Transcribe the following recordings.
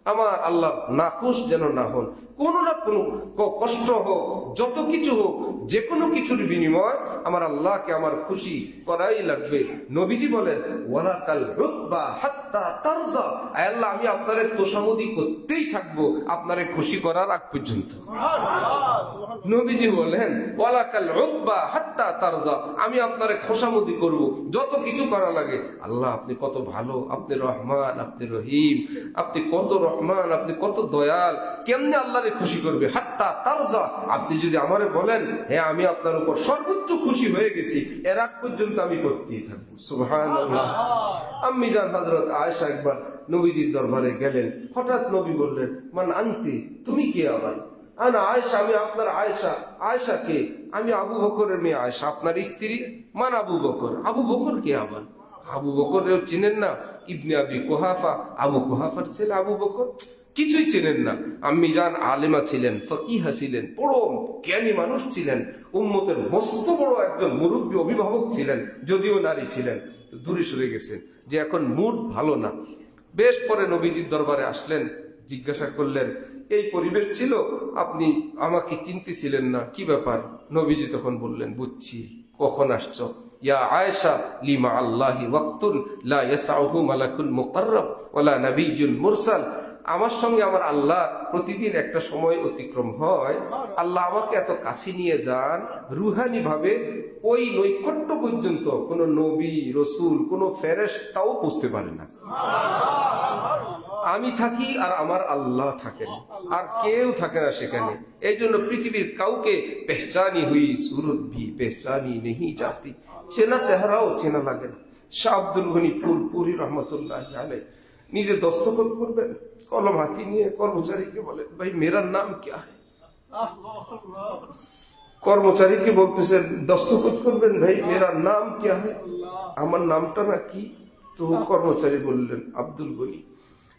আমার আল্লাহ নাখুশ যেন না হন। কোনো না কোনো কষ্ট হোক, যত কিছু হোক, যে কোনো কিছুর বিনিময় আমার আল্লাহকে আমার খুশি করাই লাগবে। নবীজি বলেন ওয়ালাকাল রুকবা হাত্তা তারজা, আয় আল্লাহ আমি আপনারে তোষামোদি করতেই থাকবো আপনারে খুশি করার আগ পর্যন্ত। নবীজি বলেন ওয়ালাকাল রুকবা হাত্তা তারজা, আমি আপনারে খোশামোদি করব যত কিছু করা লাগে। আল্লাহ আপনি কত ভালো, আপনি রহমান, আপনি রহিম, আপনি কত রহমান, আপনি কত দয়াল, কেমনে আল্লাহরে খুশি করবে? হাত্তা তারজা, আপনি যদি আমারে বলেন হ্যাঁ আমি আপনার উপর সর্বোচ্চ খুশি হয়ে গেছি, এর আগ পর্যন্ত আমি করতেই থাকবো। সুবহানাল্লাহ। আম্মি জান হযরত আয়েশা একবার নবীজির দরবারে গেলেন। হঠাৎ নবী বললেন মান আনতি, তুমি কে? আবার আনা আয়েশা, আমি আপনার আয়েশা। আয়েশা কে? আমি আবু বকরের মেয়ে আয়েশা, আপনার স্ত্রী। মান আবু বকর, আবু বকর কে? আবার আবু বকর চিনেন না? ইবনে আবি কুহাফা, আবু কুহাফার ছেলে আবু বকর, কিছুই চেনেন না। আম্মি জান আলেমা ছিলেন, ফকিহা ছিলেন, বড় জ্ঞানী মানুষ ছিলেন, উম্মতের মস্ত বড় একজন মুরব্বী অভিভাবক ছিলেন, যদিও নারী ছিলেন। দূরে সরে গেছেন যে এখন মুড ভালো না। বেশ পরে নবীজির দরবারে আসলেন, জিজ্ঞাসা করলেন এই পরিবেশ ছিল, আপনি আমাকে চিনতেছিলেন না, কি ব্যাপার? নবীজি তখন বললেন বুঝছি, কখন আসছো? ইয়া আয়েশা লিমা আল্লাহি ওয়াক্তুন লা ইয়াসাউহু মালাকুল মুকাররাব ওয়ালা নাবিয়্যুল মুরসাল, আমার সঙ্গে আমার আল্লাহ প্রতিদিন একটা সময় অতিক্রম হয়। আল্লাহ আমাকে এত কাছে নিয়ে যান রুহানি ভাবে, ওই নৈকট্য পর্যন্ত কোন নবী রসুল কোন ফেরেশতাও পৌঁছতে পারে না। আমি থাকি আর আমার আল্লাহ থাকেন, আর কেউ থাকে না সেখানে। এই জন্য পৃথিবীর কাউকে পেহচানি হুই সুরত ভি পেহচানি নেহি যাতি, চেনা চেহারাও চেনা লাগে না। শাহ আব্দুল গনি ফুলপুরি রহমতুল্লাহ আলাইহি নিজে দস্তখত করবেন, কলম হাতি নিয়ে কর্মচারীকে বলেন ভাই মেরা নাম ক্যা হ্যায়? কর্মচারীকে বলতেছেন দস্তখত করবেন, ভাই মেরা নাম ক্যা হ্যায়, আমার নামটা না কি? তো কর্মচারী বললেন আব্দুল গনি,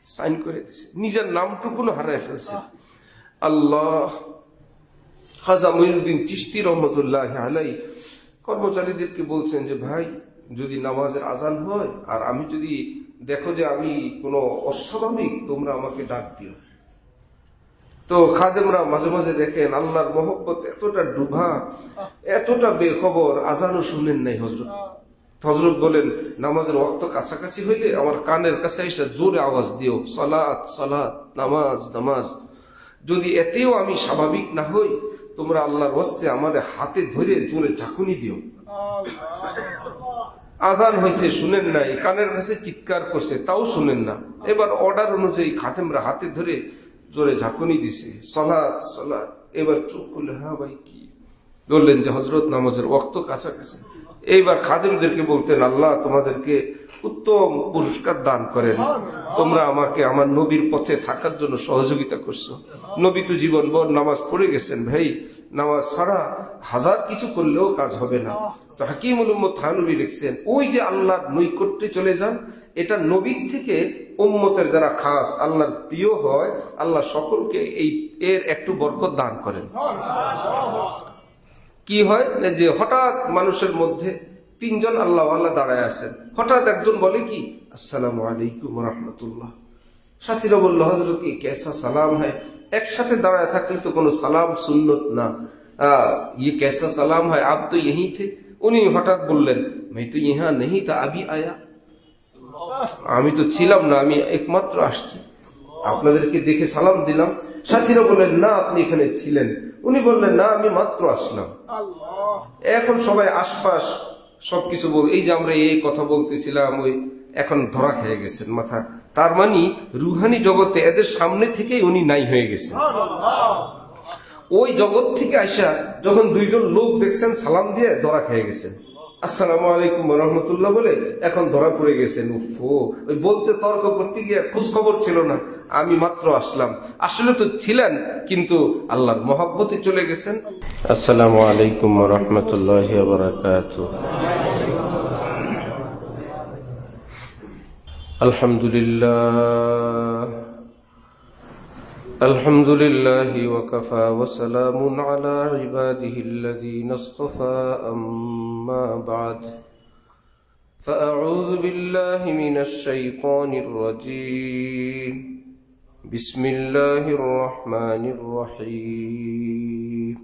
সাইন করে দিয়েছে, নিজের নামটুকু হারায় ফেলছে। আল্লাহ। খাজা মঈনুদ্দিন চিশতি রহমতুল্লাহ আলাইহি কর্মচারীদেরকে বলছেন যে ভাই যদি নামাজের আজান হয় আর আমি যদি দেখো যে আমি কোনো অস্বাভাবিক, তোমরা আমাকে ডাক দিও। তো খাদেমরা মাঝে মাঝে দেখেন আল্লাহর মহব্বত এতটা ডুবা, এতটা বেখবর, আজানও শুনেন নাই হযরত। হযরত বলেন নামাজের ওয়াক্ত কাছাকাছি হইলে আমার কানের কাছে এসে জোরে আওয়াজ দিও, সালাত সালাত, নামাজ নামাজ। যদি এতেও আমি স্বাভাবিক না হই, তোমরা আল্লাহর ওয়াস্তে আমাদের হাতে ধরে জোরে ঝাঁকুনি দিও। আজান হয়েছে শুনেন নাই, কানের কাছে চিৎকার করছে তাও শুনেন না। এবার অর্ডার অনুযায়ী খাদেমরা হাতে ধরে জোরে ঝাঁকুনি দিছে, সালাত সালাত। এবার চোখ করলে হ্যাঁ ভাই কি বললেন যে হযরত নামাজের ওয়াক্ত কাছাকাছি। এইবার খাদেমদেরকে বলতেন আল্লাহ তোমাদেরকে উত্তম পুরস্কার দান করেন, তোমরা আমাকে আমার নবীর পথে থাকার জন্য সহযোগিতা করছো। নবী তো জীবনভর নামাজ পড়ে গেছেন ভাই, নামাজ ছাড়া হাজার কিছু করলেও কাজ হবে না। তো হাকিমুল উম্মত থানবী লিখছেন ওই যে আল্লাহর নৈকট্যে চলে যান, এটা নবীর থেকে উম্মতের যারা খাস আল্লাহর প্রিয় হয়, আল্লাহ সকলকে এর একটু বরকত দান করেন। কি হয় যে হঠাৎ মানুষের মধ্যে তিনজন আল্লাহওয়ালা দাঁড়ায় আছেন, হঠাৎ একজন বলে কি আসসালামু আলাইকুম রাহমাতুল্লাহ, সাথীরা বলল হযরত কি কেসা সালাম হ্যায়? একসাথে দাঁড়ায় থাকলে তো কোনো সালাম সুন্নত না, ये कैसा सलाम है, आप तो यहीं थे। উনি হঠাৎ বললেন मैं तो यहाँ नहीं था, अभी आया। আমি তো ছিলাম না, আমি একমাত্র আসছি, আপনাদেরকে দেখে সালাম দিলাম। সাথীরা বললেন না আপনি এখানে ছিলেন। উনি বললেন না আমি মাত্র আসলাম। এখন সবাই আশপাশ সবকিছু বল, এই যে আমরা এই কথা বলতেছিলাম, ওই এখন ধরা খেয়ে গেছেন মাথা। তার মানে রুহানি জগতে এদের সামনে থেকেই উনি নাই হয়ে গেছেন। ওই জগৎ থেকে আইসা যখন দুইজন লোক দেখছেন সালাম দিয়ে ধরা খেয়ে গেছেন, আসসালামু আলাইকুম রহমতুল্লাহ বলে এখন ধরা পড়ে গেছেন। ওই বলতে তর্ক করতে গিয়ে খোঁজ খবর ছিল না, আমি মাত্র আসলাম। আসলে তো ছিলেন, কিন্তু আল্লাহর মহব্বতে চলে গেছেন। আসসালামু আলাইকুম রহমতুল্লাহি ওয়া বারাকাতুহু। আলহামদুলিল্লাহ الحمد لله وكفى وسلام على عباده الذين اصطفى أما بعد فأعوذ بالله من الشيطان الرجيم بسم الله الرحمن الرحيم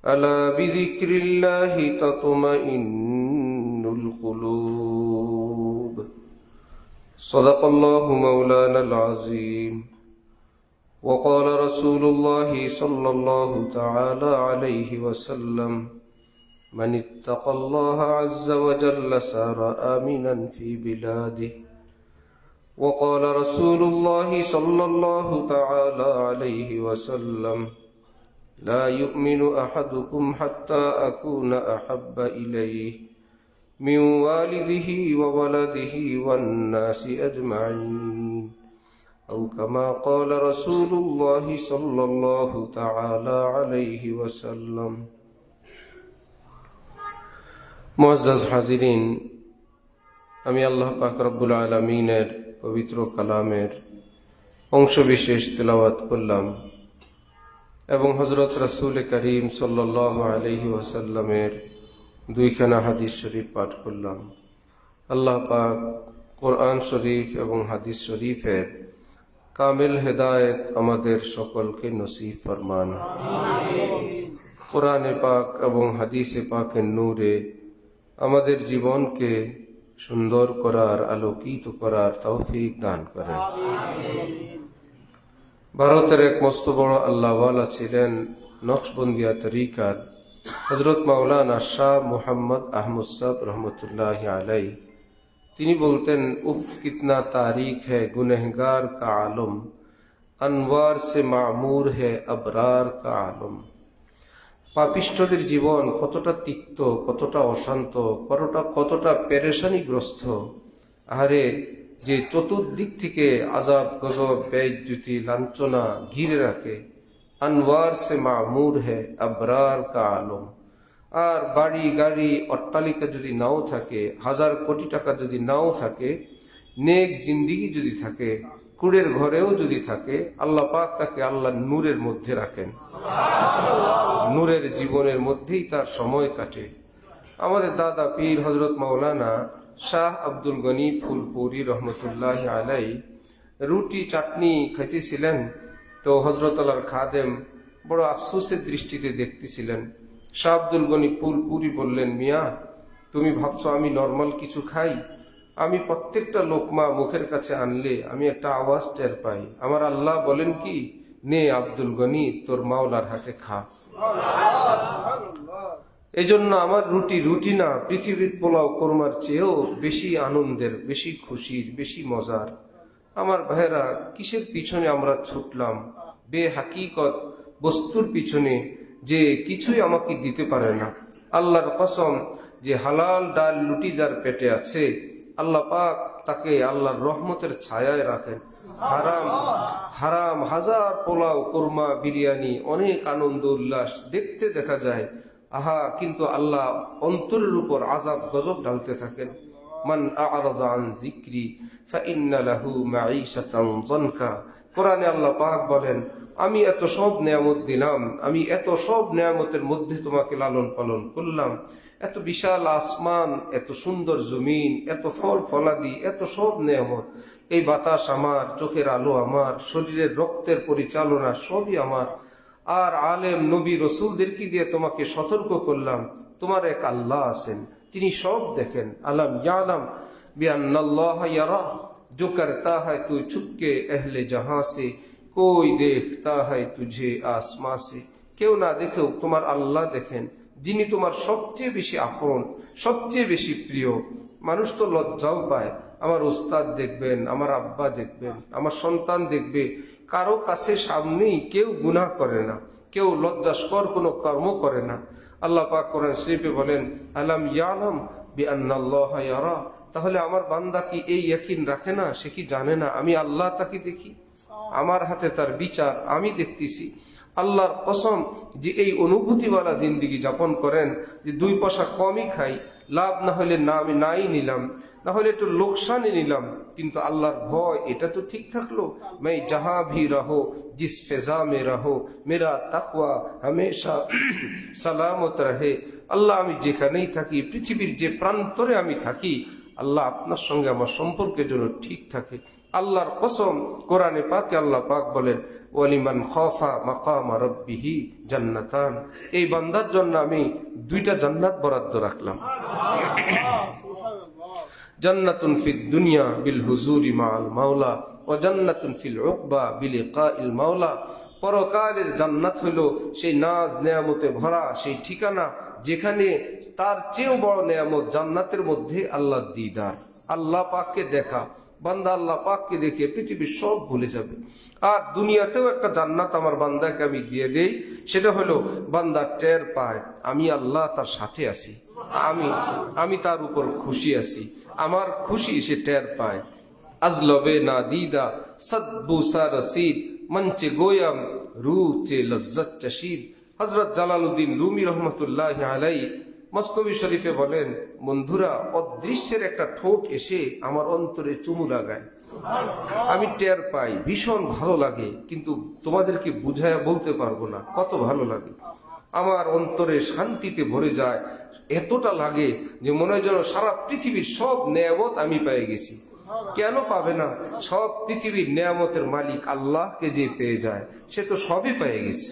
ألا بذكر الله تطمئن القلوب صدق الله مولانا العظيم وقال رسول الله صلى الله تعالى عليه وسلم من اتقى الله عز وجل سار آمنا في بلاده وقال رسول الله صلى الله تعالى عليه وسلم لا يؤمن أحدكم حتى أكون أحب إليه من والده وولده والناس أجمعين أو كما قال رسول الله صلى الله تعالى عليه وسلم মুআজ্জাজ হাজিরিন, আমি আল্লাহ পাক রব্বুল আলামিনের পবিত্র কালামের অংশবিশেষ তেলাওয়াত করলাম এবং হযরত রাসূল করিম সাল্লাল্লাহু আলাইহি ওয়াসাল্লামের দুইখানা হাদিস শরীফ পাঠ করলাম। আল্লাহ পাক কোরআন শরীফ এবং হাদিস শরীফের কামিল হেদায়েত আমাদের সকলকে নসিব ফরমান। কোরআনে পাক এবং হাদিসে পাকের নূরে আমাদের জীবনকে সুন্দর করার, আলোকিত করার তৌফিক দান করেন। ভারতের এক মস্ত বড় আল্লাহওয়ালা ছিলেন নকশবন্দিয়া তরিকার হযরত মাওলানা শাহ মুহাম্মদ আহমদ সাহেব রহমতুল্লাহ আলাই। তিনি বলতেন, উফ কিতনা তারিখ है गुनहगार का आलम, अनवार से मामूर है अबरार का आलम। পাপিষ্ঠদের জীবন কতটা তিক্ত, কতটা অশান্ত, কতটা পেরেশানিগ্রস্ত। আহারে, যে চতুর্দিক থেকে আযাব, গজব, বেইজ্জতি, লাঞ্ছনা ঘিরে রাখে। আনওয়ার সে মামুর হে আবরার কা আলম। আর বাড়ি গাড়ি অট্টালিকা যদি নাও থাকে, হাজার কোটি টাকা যদি নাও থাকে, নেক জিন্দিগি যদি থাকে, কুড়ের ঘরেও যদি থাকে, আল্লাহ পাক তাকে আল্লাহ নূরের মধ্যে রাখেন। নূরের জীবনের মধ্যেই তার সময় কাটে। আমাদের দাদা পীর হযরত মাওলানা শাহ আব্দুল গনি ফুলপুরি রহমতুল্লাহ আলাই রুটি চাটনি খাইতেছিলেন, তো হযরত আল্লাহর খাদেম বড় আফসোসের দৃষ্টিতে দেখতেছিলেন। শাহ আব্দুল গনি ফুলপুরি বললেন, মিয়া, তুমি ভাবছো আমি নরমাল কিছু খাই? আমি প্রত্যেকটা লোকমা মুখের কাছে আনলে আমি একটা আওয়াজ টের পাই। আমার আল্লাহ বলেন কি, নে আব্দুল গনি, তোর মাওলার হাতে খা। এই জন্য আমার রুটি না, পৃথিবীর পোলাও কোরমার চেয়েও বেশি আনন্দের, বেশি খুশির, বেশি মজার। আমার ভাইয়েরা, কিসের পিছনে আমরা ছুটলাম? বেহাকিকত বস্তুর পিছনে, যে কিছুই আমাকে দিতে পারে না। আল্লাহর কসম, যে হালাল ডাল রুটি যার পেটে আছে, আল্লাহ পাক তাকে আল্লাহর রহমতের ছায়ায় রাখেন। হারাম হাজার পোলাও, কোরমা, বিরিয়ানি, অনেক আনন্দ উল্লাস দেখতে দেখা যায়, আহা, কিন্তু আল্লাহ অন্তরের উপর আযাব গজব ঢালতে থাকেন। মান আ'রাযা আন যিকরি ফাইন্না লাহু মাঈশাতান যানকা। কোরআনে আল্লাহ পাক বলেন, আমি এত সব নিয়ামত দিলাম, আমি এত সব নিয়ামতের মধ্যে তোমাকে লালন পালন করলাম। এত বিশাল আসমান, এত সুন্দর জমিন, এত ফল ফলাদি, এত সব নিয়ামত। এই বাতাস আমার, চোখের আলো আমার, শরীরের রক্তের পরিচালনা সবই আমার। আর আলেম, নবী, রসুলদেরকে দিয়ে তোমাকে সতর্ক করলাম, তোমার এক আল্লাহ আছেন, তিনি সব দেখেন। আলম ইয়ালাম বিআন্নাল্লাহ ইয়ারা, जो करता है तू छुपके अहले जहां से, कोई देखता है तुझे आसमां से। কেউ না দেখেও তোমার আল্লাহ দেখেন, যিনি তোমার সবচেয়ে বেশি আপন, সবচেয়ে বেশি প্রিয়। মানুষ তো লজ্জাও পায়, আমার উস্তাদ দেখবেন, আমার আব্বা দেখবেন, আমার সন্তান দেখবে, কারো কাছে সামনেই কেউ গুনাহ করে না, কেউ লজ্জাস্কর কোনো কর্ম করে না। আল্লাহ পাক কোরআন শরীফে বলেন, আলাম ইয়ালাম বিআন্নাল্লাহ ইয়ারা। তাহলে আমার বান্দা কি এই ইয়াকিন রাখে না? সে কি জানে না আমি আল্লাহ তাকে দেখি? আমার হাতে তার বিচার, আমি দেখতেছি। আল্লাহর কসম, যে এই অনুভূতিওয়ালা জিন্দিগি যাপন করেন, যে দুই পয়সা কমই খাই, লাভ না হলে না আমি নাই নিলাম, না হলে একটু লোকসানই নিলাম, কিন্তু আল্লাহর ভয় এটা তো ঠিক থাকলো। मैं जहां भी रहो, जिस फिजा में रहो, मेरा तकवा हमेशा सलामत रहे। আল্লাহ, আমি যেখানেই থাকি, পৃথিবীর যে প্রান্তরে আমি থাকি, আল্লাহ আপনার সঙ্গে আমার সম্পর্কের জন্য ঠিক থাকে। আল্লাহর কসম, কোরআনে পাকে আল্লাহ পাক বলেন ওয়ালিমান খাফা মাকামা রাব্বিহি জান্নাতান, এই বান্দার জন্য আমি 2টা জান্নাত বরাদ্দ রাখলাম। জান্নাতুন ফিদ দুনিয়া বিল হুজুরি মাআল মাওলা ওয়া জান্নাতুন ফিল উকবা বিলিকাইল মাওলা। পরকালের জান্নাত হলো সেই নাজ নেয়ামতে ভরা সেই ঠিকানা, যেখানে তার চেয়েও বড় নেয়ামত জান্নাতের মধ্যে আল্লাহর দিদার, আল্লাহ পাককে দেখা। বান্দা আল্লাহ পাককে দেখে পৃথিবীর সব ভুলে যাবে। আর দুনিয়াতেও একটা জান্নাত আমার বান্দাকে আমি দিয়ে দেই, সেটা হলো বান্দা টের পায় আমি আল্লাহ তার সাথে আছি, আমি তার উপর খুশি আছি, আমার খুশি সে টের পায়। আজলবে না দিদা সদবুসা রসিদ মঞ্চে গোয়াম রুচে লজ্জত চশিদ। হযরত জালালউদ্দিন রুমি রহমতুল্লাহ আলাইহি মস্কবি শরীফে বলেন, বন্ধুরা, অদৃশ্যের একটা ঠোঁট এসে আমার অন্তরে চুমু লাগায়, আমি টের পাই, ভীষণ ভালো লাগে, কিন্তু তোমাদেরকে বুঝায়া বলতে পারবো না কত ভালো লাগে। আমার অন্তরে শান্তিতে ভরে যায়, এতটা লাগে যে মনে হয় যেন সারা পৃথিবীর সব নেয়ামত আমি পেয়ে গেছি। কেন পাবে না? সব পৃথিবীর নেয়ামতের মালিক আল্লাহকে যে পেয়ে যায় সে তো সবই পেয়ে গেছে।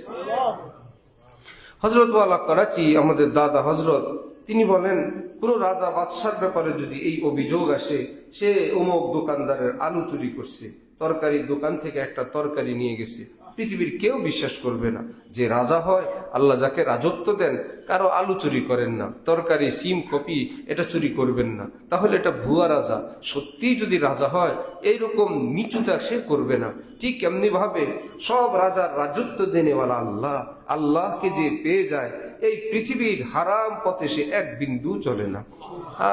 হযরত ওয়ালা করাচি, আমাদের দাদা হযরত, তিনি বলেন, কোন রাজা বাদশার ব্যাপারে যদি এই অভিযোগ আসে সে অমুক দোকানদারের আলু চুরি করছে, তরকারির দোকান থেকে একটা তরকারি নিয়ে গেছে, পৃথিবীর কেউ বিশ্বাস করবে না যে রাজা হয়। আল্লাহ যাকে রাজত্ব দেন কারো আলু চুরি করেন না, তরকারি সিম কপি এটা চুরি করবেন না, তাহলে এটা ভুয়া রাজা। সত্যি যদি রাজা হয় এইরকম নিচুতা সে করবে না। ঠিক এমনি ভাবে সব রাজার রাজত্ব দেনেওয়ালা আল্লাহ, আল্লাহকে যে পেয়ে যায় এই পৃথিবীর হারাম পথে সে এক বিন্দু চলে না।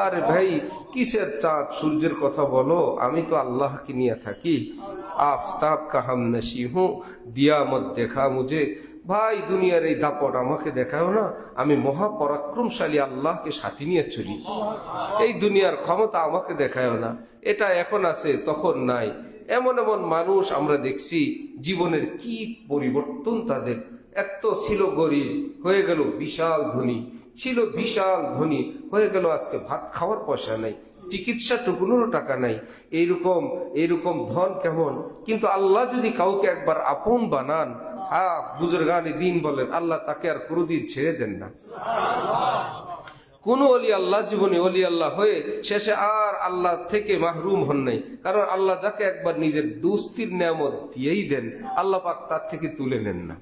আরে ভাই, কিসের চাঁদ সূর্যের কথা বলো, আমি তো আল্লাহকে নিয়ে থাকি। আফতাব কা হাম নশি হুঁ, দিয়া মত দেখা মুঝে। ভাই, দুনিয়ার এই দাপট আমাকে দেখাও না, আমি মহাপরাক্রমশালী আল্লাহকে সাথে নিয়ে চলি। এই দুনিয়ার ক্ষমতা আমাকে দেখাও না, এটা এখন আছে তখন নাই। এমন এমন মানুষ আমরা দেখছি, জীবনের কি পরিবর্তন তাদের। এক তো ছিল গরিব, হয়ে গেল বিশাল ধনী, ছিল বিশাল ধনী, হয়ে গেল আজকে ভাত খাওয়ার পয়সা নাই, চিকিৎসা টুকুনেরও টাকা নাই। এইরকম ধন কেমন? কিন্তু আল্লাহ যদি কাউকে একবার আপন বানান, বুজুর্গানে দিন বলেন, আল্লাহ তাকে আর কোনদিন ছেড়ে দেন না। কোন অলি আল্লাহ জীবনে অলি আল্লাহ হয়ে শেষে আর আল্লাহ থেকে মাহরুম হন নাই। কারণ আল্লাহ যাকে একবার নিজের দুস্তির নেয়ামত দিয়েই দেন, আল্লাহ পাক তার থেকে তুলে নেন না।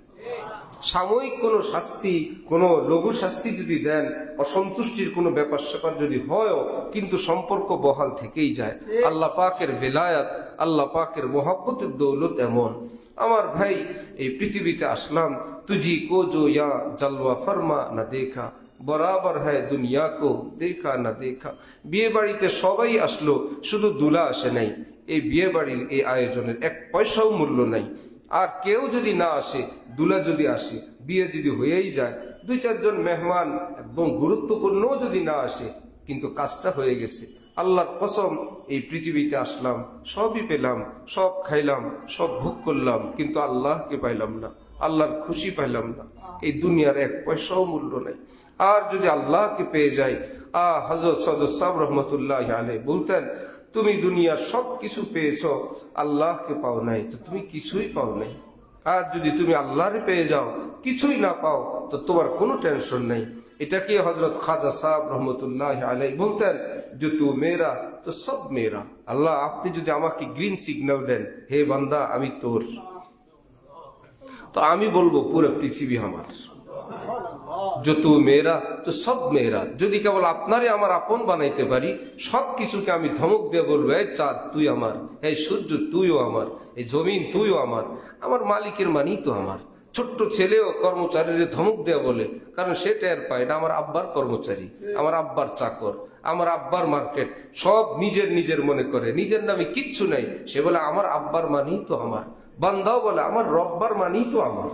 সাময়িক কোন শাস্তি, কোন লঘু শাস্তি যদি দেন, অসন্তুষ্টির কোন ব্যাপার স্যাপার যদি হয়, কিন্তু সম্পর্ক বহাল থেকেই যায়। আল্লাহ পাকের ভেলায়াত, আল্লাহ পাকের মোহাব্বতের দৌলত এমন। আমার ভাই, এই পৃথিবীতে আসলাম, তুঝি কো জো ইয়া জলওয়া ফরমা না দেখা, বরাবর হ্যায় দুনিয়া কো দেখা না দেখা। বিয়ে বাড়িতে সবাই আসলো, শুধু দুলা আসে নাই। এই বিয়ে বাড়ির এই আয়োজনের 1 পয়সাও মূল্য নাই। আর কেউ যদি না আসে, দুলা যদি আসে, বিয়ে যদি হয়েই যায়, 2-4 জন মেহমান এবং গুরুত্বপূর্ণ যদি না আসে, কিন্তু কাজটা হয়ে গেছে। আল্লাহর কসম, এই পৃথিবীতে আসলাম, সবই পেলাম, সব খাইলাম, সব ভোগ করলাম, কিন্তু আল্লাহকে পাইলাম না, আল্লাহর খুশি পাইলাম না। এই দুনিয়ার 1 পয়সাও মূল্য নাই। আর যদি আল্লাহকে পেয়ে যাই, হযরত সাদত সাহেব রহমতুল্লাহ আলাইহি বলতেন, তুমি দুনিয়ার সবকিছু পেয়েছ, আল্লাহকে পাও নাই, তো তুমি কিছুই পাও নাই। আর যদি তুমি আল্লাহরে পেয়ে যাও, কিছুই না পাও, তো তোমার কোনো টেনশন নেই। এটাকে হযরত খাজা সাহেব রহমতুল্লাহ আলাইহি বলতেন, যে তু মেরা তো সব মেরা। আল্লাহ, আপনি যদি আমাকে গ্রিন সিগন্যাল দেন, হে বান্দা আমি তোর, তো আমি বলবো পুরো পৃথিবী আমার। जो तू मेरा तो सब मेरा। যদি কেবল আপনারে আমার আপন বানাইতে পারি, সবকিছুকে আমি ধমক দিয়ে বলবো, এই চাঁদ তুই আমার, এই সূর্য তুইও আমার, এই জমিন তুইও আমার, আমার মালিকের মানি তো আমার। ছোট্ট ছেলেও কর্মচারীর ধমক দেয়া বলে, কারণ সে টের পায় না আমার আব্বার কর্মচারী, আমার আব্বার চাকর, আমার আব্বার মার্কেট, সব নিজের নিজের মনে করে, নিজের নামে কিচ্ছু নাই। সে বলে আমার আব্বার মানি তো আমার। বান্দাও বলে আমার রব্বার মানি তো আমার,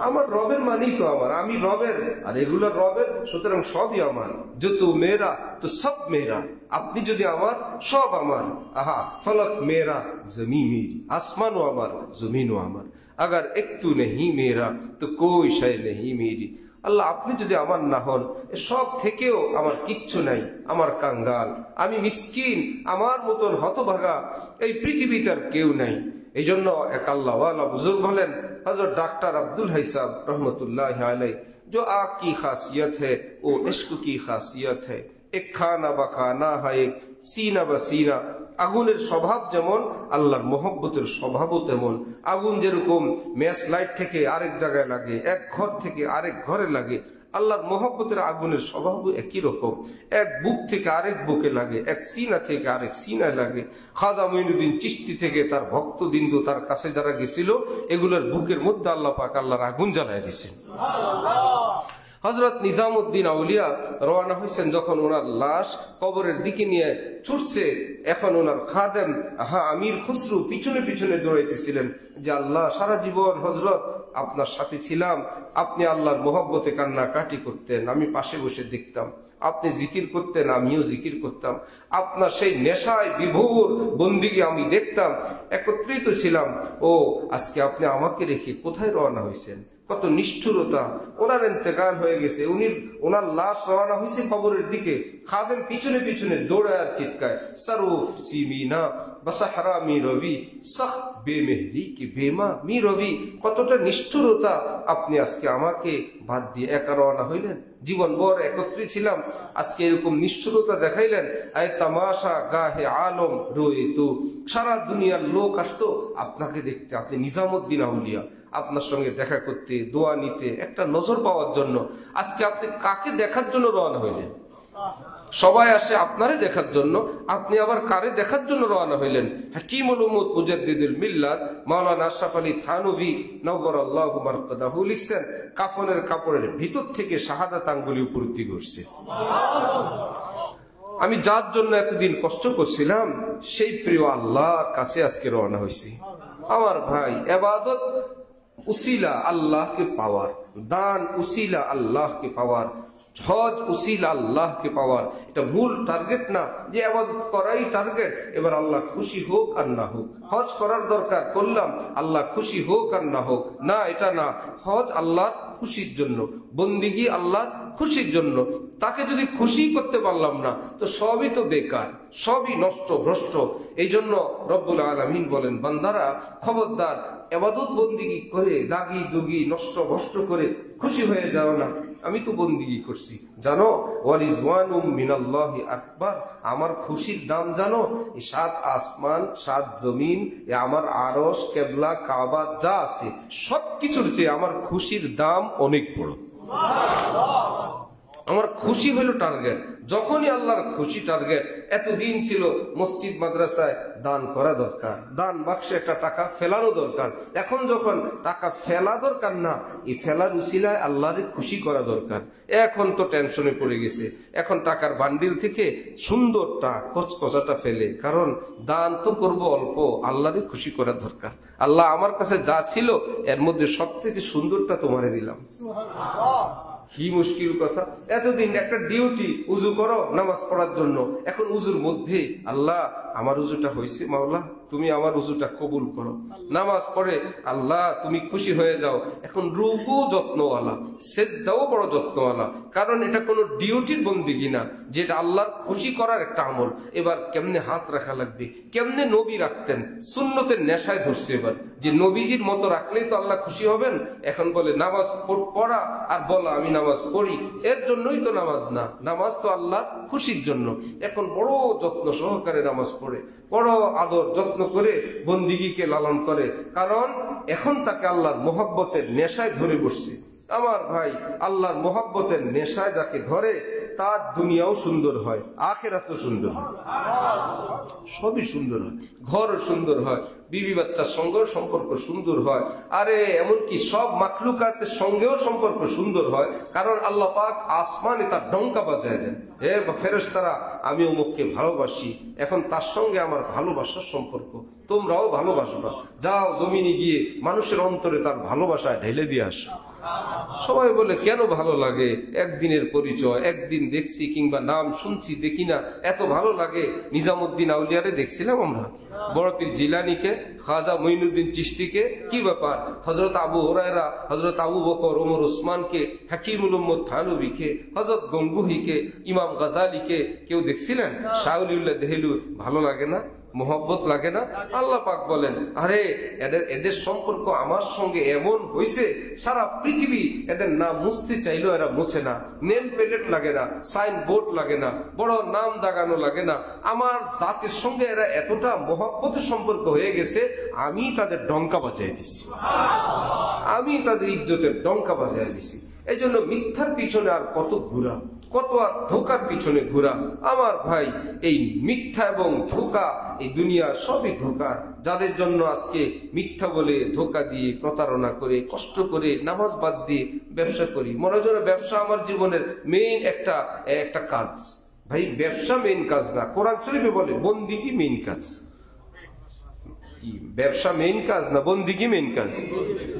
আমার রবের মানি তো আমার, আমি রবের, আর এগুলো রবের, সুতরাং সবই আমার। যে তু মেরা তো সব মেরা। আপনি যদি আমার, সব আমার। আহা, ফলক মেরা জমি মেরি, আসমানও আমার, জমিনও আমার। अगर एक तू नहीं मेरा तो कोई शय नहीं मेरी। আল্লাহ আপনি যদি আমার না হন, সব থেকেও আমার কিচ্ছু নাই, আমার কাঙ্গাল, আমি মিসকিন, আমার মতন হতভাগা এই পৃথিবীটার কেউ নাই। এই জন্য এক আল্লাহওয়ালা বুজুর্গ বলেন হযরত डॉक्टर अब्दुल हई साहब रहमतुल्लाह अलैह, जो आग की खासियत है वो इश्क की खासियत है, एक खाना बखाना है एक सीना बसीना। আগুনের স্বভাব যেমন আল্লাহর মহব্বতের স্বভাবও তেমন। আগুন যেরকম ম্যাচ লাইট থেকে আরেক জায়গায় লাগে, এক ঘর থেকে আরেক ঘরে লাগে, আল্লাহর মহব্বতের আগুনের স্বভাবও একই রকম। এক বুক থেকে আরেক বুকে লাগে, এক সিনা থেকে আরেক সিনায় লাগে। খাজা মঈনুদ্দিন চিশতি থেকে তার ভক্তবিন্দু, তার কাছে যারা গেছিল, এগুলোর বুকের মধ্যে আল্লাহ পাক আল্লাহর আগুন জ্বালায় দিয়েছেন। হযরত নিজামউদ্দিন আউলিয়া রওনা হয়েছেন, যখন ওনার লাশ কবরের দিকে নিয়ে ছুটছে, এখন ওনার খাদেম আমির খুসরু পিছনে পিছনে দৌড়াইতেছিলেন যে আল্লাহ, সারা জীবন হযরত আপনার সাথে ছিলাম, আপনি আল্লাহর মহব্বতে কান্নাকাটি করতেন, আমি পাশে বসে দেখতাম, আপনি জিকির করতেন, আমিও জিকির করতাম, আপনার সেই নেশায় বিভোর বন্দিগি আমি দেখতাম, একত্রিত ছিলাম। ও আজকে আপনি আমাকে রেখে কোথায় রওনা হয়েছেন? কত নিষ্ঠুরতা! ওনার ইন্তেকাল হয়ে গেছে, ওনার লাশ রওনা হয়েছে কবরের দিকে, খাদেম পিছনে পিছনে দৌড়ায় আর চিৎকায়, সরুফ সিমিনা বসাহরা মি রবি সখ বেমেহরি কি বেমা মি রবি। কতটা নিষ্ঠুরতা! আপনি আজকে আমাকে বাদ দিয়ে একা রওনা হইলেন, জীবন ভর একত্রিত ছিলাম, আজকে এরকম নিষ্ঠুরতা দেখাইলেন। আয় তামাশা গাহে আলম রয়ে তো, সারা দুনিয়ার লোক আসতো আপনাকে দেখতে, আপনি নিজামউদ্দিন আউলিয়া, আপনার সঙ্গে দেখা করতে, দোয়া নিতে, একটা নজর পাওয়ার জন্য। আজকে আপনি কাকে দেখার জন্য রওনা হইলেন? সবাই আসে আপনারে দেখার জন্য, আপনি আবার কারে দেখার জন্য রওনা হইলেন? হাকিমুল উম্মত মুজাদ্দিদুল মিল্লাত মাওলানা আশরাফ আলী থানভী নওয়ারাল্লাহু মারকাদাহু লিখছেন, কাফনের কাপড়ের ভিতর থেকে শাহাদাত আঙ্গুলি উপলব্ধি করছে। আমি যার জন্য এতদিন কষ্ট করছিলাম, সেই প্রিয় আল্লাহর কাছে আজকে রওনা হয়েছি। আমার ভাই, ইবাদত উসিলা আল্লাহকে পাওয়ার, দান উসিলা আল্লাহকে পাওয়ার, হজ উসিলা আল্লাহকে পাওয়ার। এটা মূল টার্গেট না যে ইবাদত করাই টার্গেট, এবার আল্লাহ খুশি হোক আর না হোক। হজ করার দরকার, করলাম, আল্লাহ খুশি হোক আর না হোক, না, এটা না। হজ আল্লাহর খুশির জন্য, বন্দিগি আল্লাহর খুশির জন্য। তাকে যদি খুশি করতে পারলাম না, তো সবই তো বেকার, সবই নষ্ট ভ্রষ্ট। এই জন্য রব্বুল আলামিন বলেন, বান্দারা খবরদার ইবাদত বন্দিগি করে দাগি দুগি নষ্ট ভ্রষ্ট করে খুশি হয়ে যাও না। আমি তো বন্দিগি করছি, জানো, ওয়ালিজওয়ানুম মিনাল্লাহি আকবার, আমার খুশির দাম জানো, এই 7 আসমান 7 জমিন, আমার আরশ, কেবলা, কাবা যা আছে সবকিছুর চেয়ে আমার খুশির দাম অনেক বড়। আমার খুশি হলো টার্গেট। যখনই আল্লাহর খুশি টার্গেট, এতদিন ছিল মসজিদ মাদ্রাসায় দান করা দরকার, দান বাক্সে একটা টাকা ফেলানো দরকার। এখন যখন টাকা ফেলা দরকার না, এই ফেলার উসিলায় আল্লাহরে খুশি করা দরকার। এখন তো টেনশনে পড়ে গেছে, এখন টাকার বান্ডিল থেকে সুন্দরটা কচকচাটা ফেলে, কারণ দান তো করবো অল্প, আল্লাহরে খুশি করা দরকার। আল্লাহ আমার কাছে যা ছিল এর মধ্যে সবথেকে সুন্দরটা তোমারে দিলাম। কি মুশকিল কথা! এতদিন একটা ডিউটি, উজু করো নামাজ পড়ার জন্য, এখন উজুর মধ্যে আল্লাহ আমার উজুটা হয়েছে, মাওলা তুমি আমার উজুটা কবুল করো। নামাজ পড়ে আল্লাহ তুমি খুশি হয়ে যাও। এখন রুকু যত্নওয়ালা, সেজদাও বড় যত্নওয়ালা, কারণ এটা কোনো ডিউটির বন্দিগি না, যেটা আল্লাহর খুশি করার একটা আমল। এবার কেমনে হাত রাখা লাগবে, কেমনে নবী রাখতেন, সুন্নতের নেশায় ধরছে এবার, যে নবীজির মতো রাখলেই তো আল্লাহ খুশি হবেন। এখন বলে নামাজ পড়া আর বলা আমি নামাজ পড়ি, এর জন্যই তো নামাজ না, নামাজ তো আল্লাহর খুশির জন্য। এখন বড় যত্ন সহকারে নামাজ পড়ে, বড় আদর যত্ন করে বন্দিগিকে লালন করে, কারণ এখন তাকে আল্লাহর মহব্বতের নেশায় ধরে বসছে। আমার ভাই, আল্লাহর মহব্বতের নেশায় যাকে ধরে, তার দুনিয়াও সুন্দর হয়, আখিরাতও সুন্দর হয়, সবই সুন্দর হয়, ঘর সুন্দর হয়, বিবি বাচ্চার সঙ্গেও সম্পর্ক সুন্দর হয়, আরে এমনকি সব মাখলুকাতের সঙ্গেও সম্পর্ক সুন্দর হয়। কারণ আল্লাহ পাক আসমানে তার ডঙ্কা বাজায় দেন, হে ফেরেশতারা আমি অমুককে ভালোবাসি, এখন তার সঙ্গে আমার ভালোবাসার সম্পর্ক, তোমরাও ভালোবাসবা, যাও জমিনে গিয়ে মানুষের অন্তরে তার ভালোবাসায় ঢেলে দিয়ে আসো। সবাই বলে কেন ভালো লাগে, একদিনের পরিচয়, একদিন দেখছি কিংবা নাম শুনছি, দেখি না এত ভালো লাগে। নিজামুদ্দিন আউলিয়ারে দেখছিলাম আমরা, বড় পীর জিলানীকে, খাজা মঈনুদ্দিন চিশতিকে, কি ব্যাপার, হযরত আবু হুরায়রা, হযরত আবু বকর, ওমর ওসমানকে, হাকিমুল উম্মত থানবীকে, হযরত গঙ্গুহিকে, ইমাম গাজালিকে কেউ দেখছিলেন? শাহ ওলিউল্লাহ দেহলু ভালো লাগে না, মোহব্বত লাগে না? আল্লাহ পাক বলেন, আরে এদের সম্পর্ক আমার সঙ্গে এমন হয়েছে, সারা পৃথিবী এদের নাম মুছতে চাইলেও এরা মুছে না, নেম প্লেট লাগে না, সাইন বোর্ড লাগে না, বড় নাম দাগানো লাগে না। আমার জাতির সঙ্গে এরা এতটা মোহব্বতের সম্পর্ক হয়ে গেছে, আমি তাদের ডঙ্কা বাজাই দিছি, আমি তাদের ইজ্জতের ডঙ্কা বাজাই দিছি। এই জন্য মিথ্যার পিছনে আর কত ঘোরা, কত আর ধোকার পিছনে ঘোরা। আমার ভাই, এই মিথ্যা এবং ধোকা, এই দুনিয়া সবই ধোকা। যাদের জন্য আজকে মিথ্যা বলে, ধোকা দিয়ে, প্রতারণা করে, কষ্ট করে, নামাজ বাদ দিয়ে ব্যবসা করি। মনে হয় ব্যবসা আমার জীবনের মেইন একটা কাজ। ভাই, ব্যবসা মেইন কাজ না। কোরআন শরীফে বলে বন্দিগি মেইন কাজ। ব্যবসা মেইন কাজ না, বন্দিগি মেইন কাজ।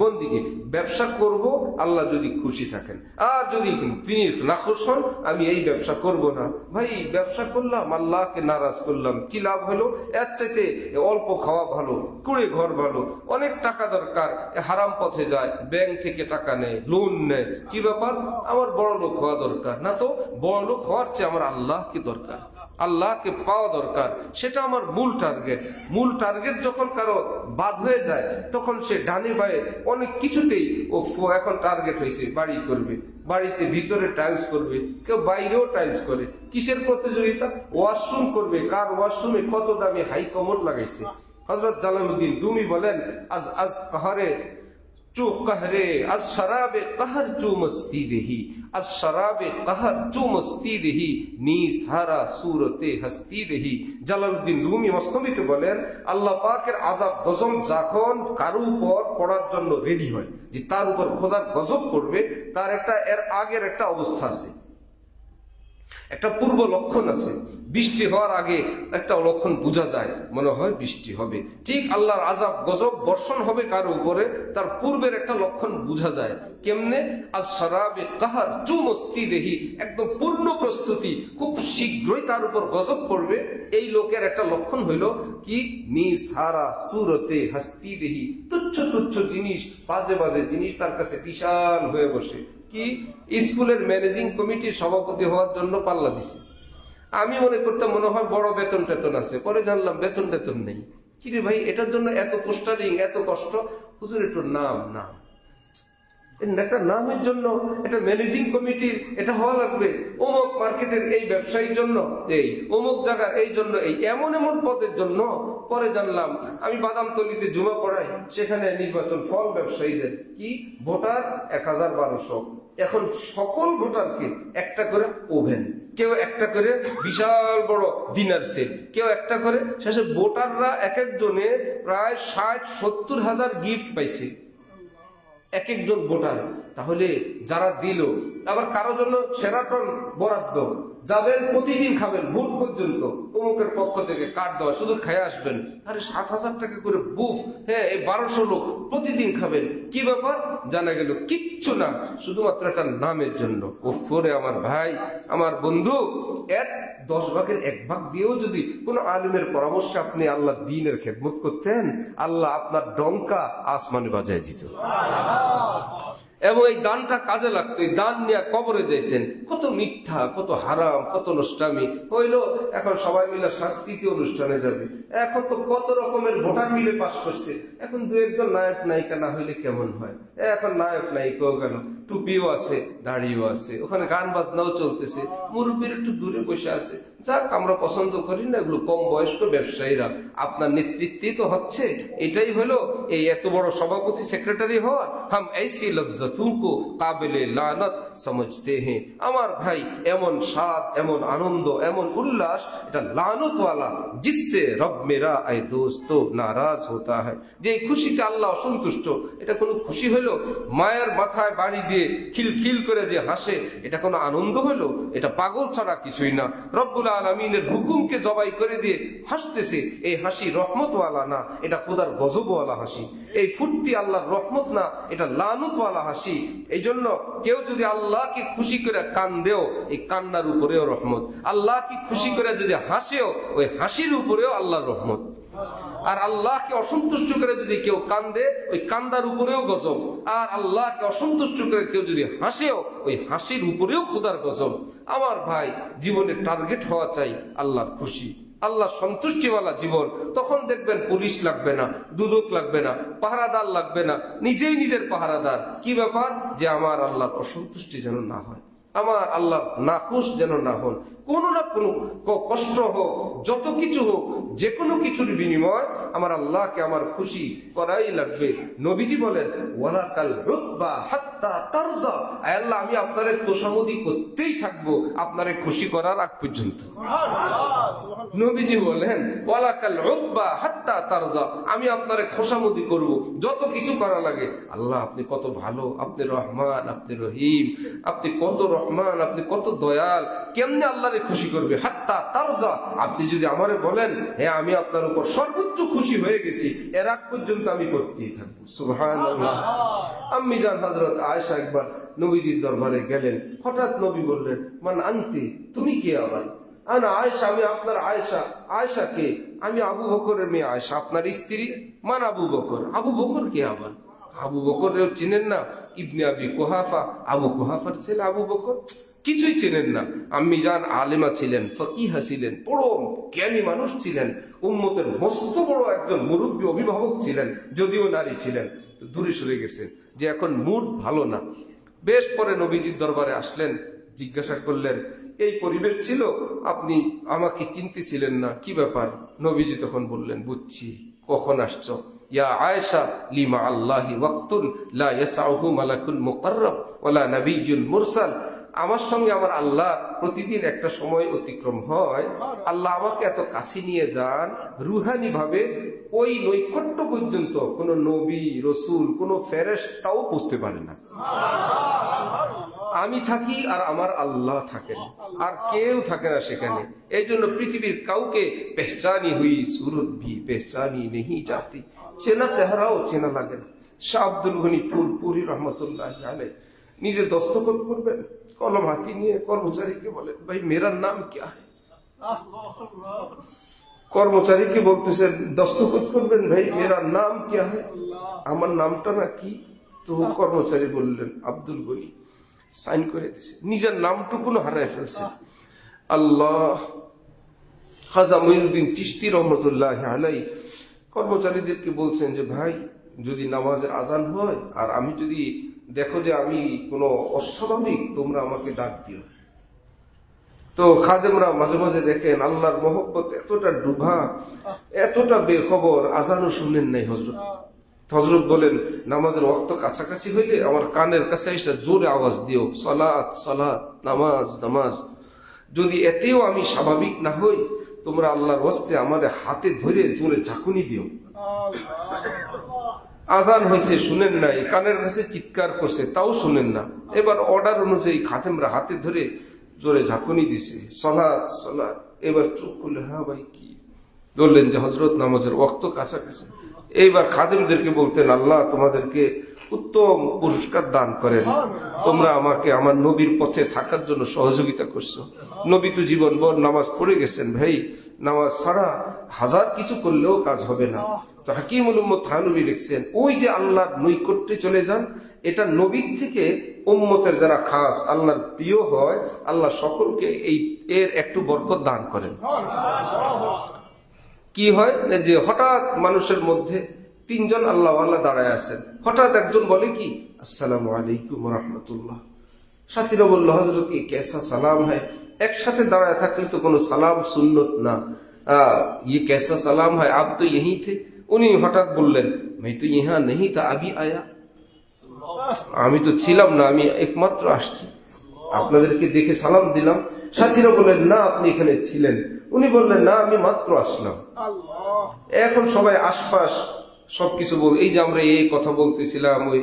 বন্দিগি ব্যবসা করব আল্লাহ যদি খুশি থাকেন, আর যদি তিনি নাখুশ হন আমি এই ব্যবসা করব না। ভাই, ব্যবসা করলাম, আল্লাহকে নারাজ করলাম, কি লাভ হলো? এর চাইতে অল্প খাওয়া ভালো, কুড়ে ঘর ভালো। অনেক টাকা দরকার, হারাম পথে যায়, ব্যাংক থেকে টাকা নেয়, লোন নেয়। কি ব্যাপার? আমার বড় লোক হওয়া দরকার না, তো বড় লোক হওয়ার চেয়ে আমার আল্লাহকে দরকার, আল্লাহকে পাওয়া দরকার। সেটা আমার মূল টার্গেট। মূল টার্গেট যখন কারো বাদ হয়ে যায়, তখন সে ডানে বায়ে অনেক কিছুতেই এখন টার্গেট হয়েছে, বাড়ি করবে, বাড়িতে ভিতরে টাইলস করবে, কেউ বাইরেও টাইলস করে। কিসের প্রতিযোগিতা? ওয়াশরুম করবে, কার ওয়াশরুমে কত দামি হাই কমোড লাগাইছে। হযরত জালালউদ্দিন রুমি বলেন, আজ কাহারে চু कहरे आज शराबे कहर चू मस्ती रही, आज शराबे कहर चू मस्ती रही, नीस धारा सूरते हस्ती रही। জালালউদ্দিন রুমি মসনবিতে বলেন, আল্লাহ পাকের আযাব গজব যখন কারো উপর পড়ার জন্য রেডি হয়, যে তার উপর খোদার গজব পড়বে, তার এর আগের একটা অবস্থা আছে, একটা পূর্ব লক্ষণ আছে। বৃষ্টি হওয়ার আগে একটা লক্ষণ বোঝা যায়, মনে হয় বৃষ্টি হবে। ঠিক আল্লাহর আযাব গজব বর্ষণ হবে কারো উপরে, তার পূর্বের একটা লক্ষণ বোঝা যায়। কেমনে? আজ শরাবে কাহার চু মস্তি দেহি, একদম পূর্ণ প্রস্তুতি, খুব শীঘ্রই তার উপর গজব পড়বে। এই লোকের একটা লক্ষণ হইল কি? নিজ ধারা সুরতে হাস্তি দেহি, তুচ্ছ তুচ্ছ জিনিস, বাজে বাজে জিনিস তার কাছে বিশাল হয়ে বসে। কি? স্কুলের ম্যানেজিং কমিটির সভাপতি হওয়ার জন্য পাল্লা দিছে। আমি মনে করতাম মনে হয় বড় বেতন টেতন আছে, পরে জানলাম বেতন টেতন নেই। কিরে ভাই, এটার জন্য এত পোস্টারিং, এত কষ্ট? হুজুর, একটু নাম একটা নামের জন্য এটা ম্যানেজিং কমিটির এটা হওয়া লাগবে, অমুক মার্কেটের এই ব্যবসায়ীর জন্য, এই অমুক জায়গার এই জন্য, এই এমন এমন পদের জন্য। পরে জানলাম, আমি বাদামতলিতে জুমা পড়াই, সেখানে নির্বাচন ফল ব্যবসায়ীদের কি ভোটার 1012। এখন সকল ভোটারকে একটা করে ওভেন, কেউ একটা করে বিশাল বড় ডিনার সেট, কেউ একটা করে। শেষে ভোটাররা এক একজনে প্রায় 60-70 হাজার গিফট পাইছে এক একজন ভোটার। তাহলে যারা দিল, আবার কারো জন্য সেরাটন বরাদ্দ, যাবেন প্রতিদিন খাবেন ভোট পর্যন্ত, অমুকের পক্ষ থেকে কার্ড দেওয়া, শুধু খেয়ে আসবেন। আরে 7,000 টাকা করে বুফ, হ্যাঁ, এই 1200 লোক প্রতিদিন খাবেন। কি ব্যাপার? জানা গেল কিচ্ছু না, শুধুমাত্র একটা নামের জন্য। ওপরে আমার ভাই, আমার বন্ধু, 10 ভাগের 1 ভাগ দিয়েও যদি কোন আলিমের পরামর্শে আপনি আল্লাহ দ্বীনের খেদমত করতেন, আল্লাহ আপনার ডঙ্কা আসমানে বাজায় দিত। এবং এই দানটা কাজে লাগতো, এই দান নিয়ে কবরে যেতেন। কত মিথ্যা, কত হারাম, কত নষ্টামি হইলো। এখন সবাই মিলে সাংস্কৃতিক অনুষ্ঠানে যাবে। এখন তো কত রকমের ভোটার মিলে পাস করছে। এখন 2-1 নায়ক নায়িকা না হইলে কেমন হয়? এখন নায়ক নায়িকাও গেল, টুপিও আছে, দাড়িও আছে, ওখানে গান বাজনাও চলতেছে, মুরব্বীর একটু দূরে বসে আছে। যাক, আমরা পছন্দ করি না এগুলো। কম বয়স্ক ব্যবসায়ীরা আপনার নেতৃত্বে তো হচ্ছে। এটাই হলো এই এত বড় সভাপতি সেক্রেটারি হওয়া। হাম ऐसी लज्जतों को काबिले लानत समझते हैं। আমার ভাই, এমন স্বাদ, এমন আনন্দ, এমন উল্লাস, এটা লানত ওয়ালা, जिससे रब मेरा ऐ दोस्तों नाराज होता है। যে খুশিতে আল্লাহ অসন্তুষ্ট, এটা কোনো খুশি হলো? মায়ের মাথায় বাড়ি দিয়ে খিলখিল করে যে হাসে, এটা কোনো আনন্দ হলো? এটা পাগল ছাড়া কিছুই না। রব্বুল আলামিনের হুকুমকে জবাই করে দিয়ে হাসতেছে, এই হাসি রহমতওয়ালা না, এটা খোদার গজবওয়ালা হাসি। এই ফুর্তি আল্লাহর রহমত না, এটা লানতওয়ালা হাসি। এই জন্য কেউ যদি আল্লাহকে খুশি করে কান্দেও, এই কান্নার উপরেও রহমত। আল্লাহকে খুশি করে যদি হাসেও, ওই হাসির উপরেও আল্লাহর রহমত। আর আল্লাহকে অসন্তুষ্ট করে যদি কেউ কান্দে, ওই কান্দার উপরেও গজব। আর আল্লাহকে অসন্তুষ্ট করে কেউ যদি হাসেও, ওই হাসির উপরেও খোদার গজব। আমার ভাই, জীবনের টার্গেট হওয়া চাই আল্লাহর খুশি, আল্লাহ সন্তুষ্টিওয়ালা জীবন। তখন দেখবেন পুলিশ লাগবে না, দুদক লাগবে না, পাহারাদার লাগবে না, নিজেই নিজের পাহারাদার। কি ব্যাপার? যে আমার আল্লাহর অসন্তুষ্টি যেন না হয়, আমার আল্লাহ নাখুশ যেন না হন। কোনো না কোনো কষ্ট হোক, যত কিছু হোক, যে কোনো কিছুর বিনিময় আমার আল্লাহকে আমার খুশি করাই লাগবে। নবীজি বলেন ওয়ালাকাল হুব্বা হাত্তা তারজা, আল্লাহ আমি আপনারে তোষামদি করতেই থাকবো আপনারে খুশি করার আগ পর্যন্ত। নবীজি বলেন ওয়ালাকাল হুব্বা হাত্তা তারজা, আমি আপনারে খোশামদি করব যত কিছু করা লাগে। আল্লাহ আপনি কত ভালো, আপনি রহমান, আপনি রহিম, আপনি কত রহমান, আপনি কত দয়াল। কেমনে আল্লাহরে খুশি করবে? হাত্তা তারজা, আপনি যদি আমারে বলেন হ্যাঁ আমি আপনার উপর সর্বোচ্চ খুশি হয়ে গেছি, এর আগ পর্যন্ত আমি করতেই থাকবো। সুবহানাল্লাহ। আম্মি জান হযরত আয়েশা একবার নবীজির দরবারে গেলেন। হঠাৎ নবী বললেন মান আনতি, তুমি কে? আবার আনা আয়েশা, আমি আপনার আয়েশা। আয়েশা কে? আমি আবু বকরের মেয়ে আয়েশা, আপনার স্ত্রী। মান আবু বকর? আবু বকর কে আবার? আবু বকরেও চিনেন না? ইবনে আবি কুহাফা, আবু কুহাফার ছেলে আবু বকর, কিছুই চেনেন না। আম্মি জান আলেমা ছিলেন, ফকিহা ছিলেন, বড় জ্ঞানী মানুষ ছিলেন, উম্মতের মস্ত বড় একজন মুরব্বী অভিভাবক ছিলেন, যদিও নারী ছিলেন। দূরে সরে গেছেন যে এখন মুড ভালো না। বেশ পরে নবীজির দরবারে আসলেন, জিজ্ঞাসা করলেন এই পরিবেশ ছিল, আপনি আমাকে চিনতেছিলেন না, কি ব্যাপার? নবীজি তখন বললেন বুঝছি, কখন আসছো? ইয়া আয়েশা লিমা আল্লাহি ওয়াক্তুন লা ইয়াসাউহু মালাকুল মুকাররাব ওয়ালা নাবিয়্যুল মুরসাল, আমার সঙ্গে আমার আল্লাহ প্রতিদিন একটা সময় অতিক্রম হয়। আল্লাহ আমাকে এত কাছে নিয়ে যান রুহানি ভাবে, ওই নৈকট্য পর্যন্ত কোন নবী, রসুল, কোন ফেরেশতাও পৌঁছতে পারে না। আমি থাকি আর আমার আল্লাহ থাকেন, আর কেউ থাকে না সেখানে। এই জন্য পৃথিবীর কাউকে পেহচানি হুই সুরত ভি পেহচানি নেহি যাতি, চেনা চেহারাও চেনা লাগে না। শাহ আব্দুল গনি ফুলপুরি রহমতুল্লাহ আলাইহি নিজে দস্তখত করবেন, কলম হাতি নিয়ে কর্মচারীকে বলেন ভাই মেরা নাম ক্যা হ্যায়? কর্মচারীকে বলতেছেন দস্তখত করবেন, ভাই মেরা নাম ক্যা হ্যায়, আমার নামটা না কি? তো কর্মচারী বললেন আব্দুল গনি। সাইন করে দিছে, নিজের নামটুকু হারায় ফেলছে। আল্লাহ। খাজা মুঈনুদ্দিন চিশতি রহমতুল্লাহ আলাইহি কর্মচারীদেরকে বলছেন যে ভাই যদি নামাজের আজান হয় আর আমি যদি দেখো যে আমি কোনো অস্বাভাবিক, তোমরা আমাকে ডাক দিও। তো খাদেমরা মাঝে মাঝে দেখেন আল্লাহর মহব্বত এতটা ডুবা, এতটা বেখবর, আজানও শুনেন নাই হযরত। হযরত বলেন নামাজের ওয়াক্ত কাছাকাছি হইলে আমার কানের কাছে এসে জোরে আওয়াজ দিও, সালাত সালাত, নামাজ নামাজ। যদি এতেও আমি স্বাভাবিক না হই, তোমরা আল্লাহর ওয়াস্তে আমাদের হাতে ধরে জোরে ঝাঁকুনি দিও। আজান হয়েছে শুনেন নাই, কানের কাছে চিৎকার করছে তাও শুনেন না। এবার অর্ডার অনুযায়ী খাদেমরা হাতে ধরে জোরে ঝাঁকুনি দিছে, সালাত সালাত। এবার চোখ খুলে হ্যাঁ ভাই কি বললেন যে হযরত নামাজের ওয়াক্ত কাছাকাছি। এইবার খাদেমদেরকে বলতেন আল্লাহ তোমাদেরকে উত্তম পুরস্কার দান করেন, তোমরা আমাকে আমার নবীর পথে থাকার জন্য সহযোগিতা করছো। নবী তো জীবনভর নামাজ পড়ে গেছেন ভাই, নামাজ ছাড়া হাজার কিছু করলেও কাজ হবে না। তো হাকিমুল উম্মত থানবী লিখছেন ওই যে আল্লাহর নৈকট্যে চলে যান, এটা নবীর থেকে উম্মতের যারা খাস আল্লাহর প্রিয় হয়, আল্লাহ সকলকে এর একটু বরকত দান করেন। কি হয় যে হঠাৎ মানুষের মধ্যে তিনজন আল্লাহওয়ালা দাঁড়ায় আছেন, হঠাৎ একজন বলে কি আসসালামু আলাইকুম ওয়া রাহমাতুল্লাহ, সাথীরা বলল হযরত কি কেসা সালাম হ্যায়? একসাথে দাঁড়ায় থাকলে তো কোনো সালাম সুন্নত না, ये कैसा सलाम है, आप तो यहीं थे। উনি হঠাৎ বললেন मैं तो यहाँ नहीं था, अभी आया। আমি তো ছিলাম না, আমি একমাত্র আসছি, আপনাদেরকে দেখে সালাম দিলাম। সাথীরা বললেন না আপনি এখানে ছিলেন। উনি বললেন না আমি মাত্র আসলাম। এখন সবাই আশপাশ সবকিছু বল, এই যে আমরা এই কথা বলতেছিলাম, ওই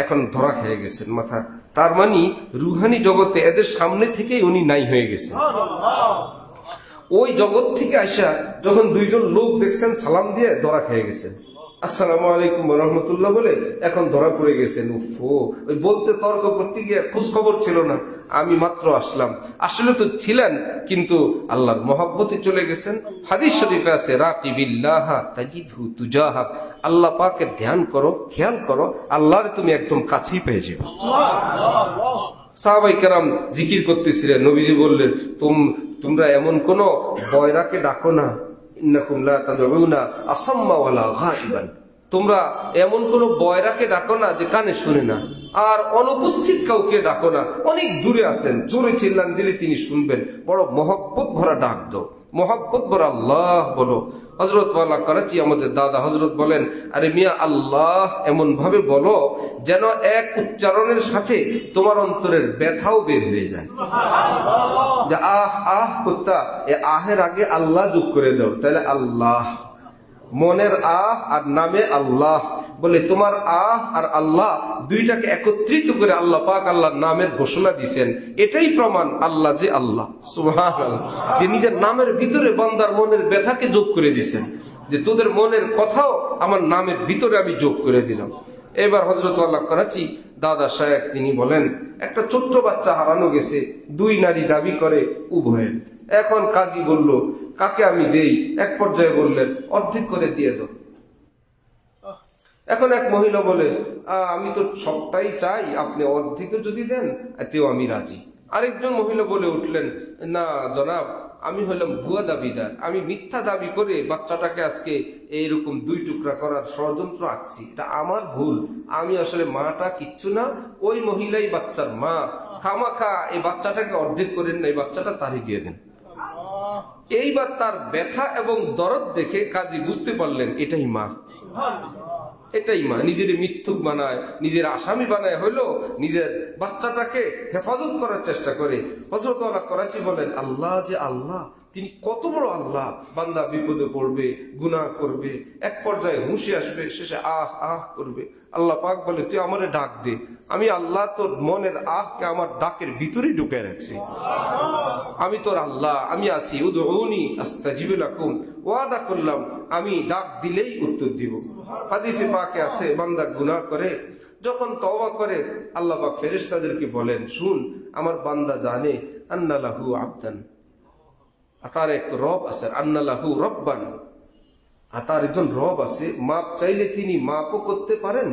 এখন ধরা খেয়ে গেছেন মাথা। তার মানে রুহানি জগতে এদের সামনে থেকেই উনি নাই হয়ে গেছেন। ওই জগৎ থেকে আসা যখন দুইজন লোক দেখছেন সালাম দিয়ে ধরা খেয়ে গেছেন, আসসালামু আলাইকুম রহমতুল্লাহ বলে এখন ধরা পড়ে গেছেন। ওই বলতে তর্ক করতে গিয়ে খোঁজ খবর ছিল না, আমি মাত্র আসলাম। আসলে তো ছিলেন, কিন্তু আল্লাহর মহব্বতে চলে গেছেন। হাদিস শরীফে আছে, রাকিবিল্লাহ তাজিদহু তুজাহাক, আল্লাহ পাকের ধ্যান করো, খেয়াল করো, আল্লাহর তুমি একদম কাছেই পেয়ে যাবে। সাহাবায়ে কেরাম জিকির করতেছিলেন, নবীজি বললেন, তোমরা এমন কোন বয়রাকে ডাকো না, ইন্নাকুম লা তাদউনা আসাম্মা ওয়ালা গায়িবান, তোমরা এমন কোন বয়রাকে ডাকো না যে কানে শুনে না, আর অনুপস্থিত কাউকে ডাকো না, অনেক দূরে আছেন, জোরে চিল্লান দিলে তিনি শুনবেন। বড় মহব্বত ভরা ডাক দাও, মহব্বত ভরা আল্লাহ বলো। হযরত ওয়ালা করাচি আমাদের দাদা হযরত বলেন, আরে মিয়া আল্লাহ এমন ভাবে বলো যেন এক উচ্চারণের সাথে তোমার অন্তরের ব্যথাও বের হয়ে যায়। যে আহ আহ করতা, এ আহের আগে আল্লাহ যোগ করে দাও, তাহলে আল্লাহ, মনের আহ আর নামে আল্লাহ বলে, তোমার আহ আর আল্লাহ দুইটাকে একত্রিত করে আল্লাহ পাক আল্লাহর নামের ঘোষণা দিয়েছেন। এটাই প্রমাণ আল্লাহ যে আল্লাহ, সুবহানাল্লাহ, যে নিজের নামের ভিতরে বান্দার মনের ব্যথাকে যোগ করে দিয়েছেন, যে তোদের মনের কথাও আমার নামের ভিতরে আমি যোগ করে দিলাম। এবার হযরত ওয়ালা করাচি দাদা সাহেব তিনি বলেন, একটা ছোট্ট বাচ্চা হারানো গেছে, দুই নারী দাবি করে উভয়ের। এখন কাজী বলল, কাকে আমি দেই? এক পর্যায়ে বললেন, অর্ধেক করে দিয়ে দাও। এখন এক মহিলা বলে, আমি তো সবটাই চাই, আপনি অর্ধেক যদি দেন এতেও আমি রাজি। আরেকজন মহিলা বলে উঠলেন, না জনাব, আমি হলাম ভুয়া দাবিদার, আমি মিথ্যা দাবি করে বাচ্চাটাকে আজকে এইরকম দুই টুকরা করার ষড়যন্ত্র আঁকছি, এটা আমার ভুল, আমি আসলে মাটা কিচ্ছু না, ওই মহিলাই বাচ্চার মা, খামাখা এই বাচ্চাটাকে অর্ধেক করেন না, এই বাচ্চাটা তারই দিয়ে দেন। এইবার তার ব্যথা এবং দরদ দেখে কাজী বুঝতে পারলেন এটাই মা, এটাই মা। নিজের মিথ্যুক বানায়, নিজের আসামি বানায়, হইলো নিজের বাচ্চাটাকে হেফাজত করার চেষ্টা করে। হযরত ওয়ালা করাচি বলেন, আল্লাহ যে আল্লাহ, তিনি কত বড় আল্লাহ। বান্দা বিপদে পড়বে, গুনাহ করবে, এক পর্যায়ে হুঁশে আসবে, শেষে আহ আহ করবে। আল্লাহ পাক বলে, তুই আমারে ডাক দে, আমি আল্লাহ তোর মনের আহকে আমার ডাকের ভিতরেই ঢুকে রাখছি, আমি তোর আল্লাহ, আমি আছি। উদউনি আস্তাজিব লাকুম, ওয়াদা করলাম আমি ডাক দিলেই উত্তর দিব। হাদিসে পাকে আছে, বান্দা গুনাহ করে যখন তওবা করে, আল্লাহ পাক ফেরেশতাদেরকে বলেন, শুন, আমার বান্দা জানে আন্না লাহু আবদান, তার এক রব আছে, আন্না লাহু রব্বান, তার একজন রব আছে, মাপ চাইলে তিনি মাপও করতে পারেন,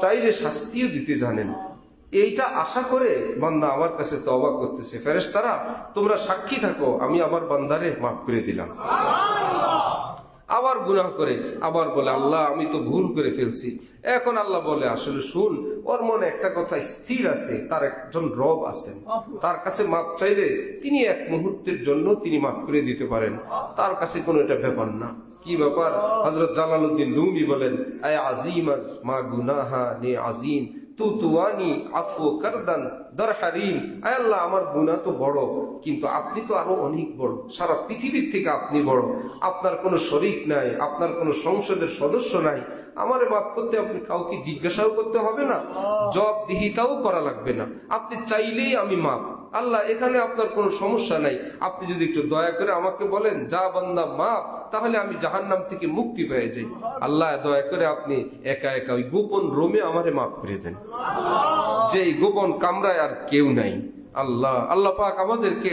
চাইলে শাস্তিও দিতে জানেন। এইটা আশা করে বান্দা আমার কাছে তওবা করতেছে। ফেরেশতারা তোমরা সাক্ষী থাকো, আমি আমার বান্দারে মাফ করে দিলাম। আবার গুনাহ করে আবার বলে, আল্লাহ আমি তো ভুল করে ফেলছি। এখন আল্লাহ বলে, আসলে শুন, ওর মনে একটা কথা স্থির আছে, তার একজন রব আছেন, তার কাছে মাপ চাইলে তিনি এক মুহূর্তের জন্য তিনি মাফ করে দিতে পারেন, তার কাছে কোনো এটা ব্যাপার না। কি ব্যাপার? হযরত জালালউদ্দিন রুমি বলেন, আয় আজিম আজ মা গুনাহা নে আজিম, তু তুয়ানি আফু করদান দর হারিম। আয় আল্লাহ, আমার গুনাহ তো বড়, কিন্তু আপনি তো আরো অনেক বড়, সারা পৃথিবীর থেকে আপনি বড়, আপনার কোনো শরীক নাই, আপনার কোনো সংসদের সদস্য নাই, আমারে মাফ করতে আপনি কাউকে জিজ্ঞাসাও করতে হবে না, জবাবদিহিতাও করা লাগবে না, আপনি চাইলেই আমি মাফ। আল্লাহ, এখানে আপনার কোনো সমস্যা নাই, আপনি যদি একটু দয়া করে আমাকে বলেন যা বান্দা মাফ, তাহলে আমি জাহান্নাম থেকে মুক্তি পেয়ে যাই। আল্লাহ, দয়া করে আপনি একা একা ওই গোপন রোমে আমারে মাফ করে দেন, যে গোপন কামরায় আর কেউ নাই। আল্লাহ, আল্লাহ পাক আমাদেরকে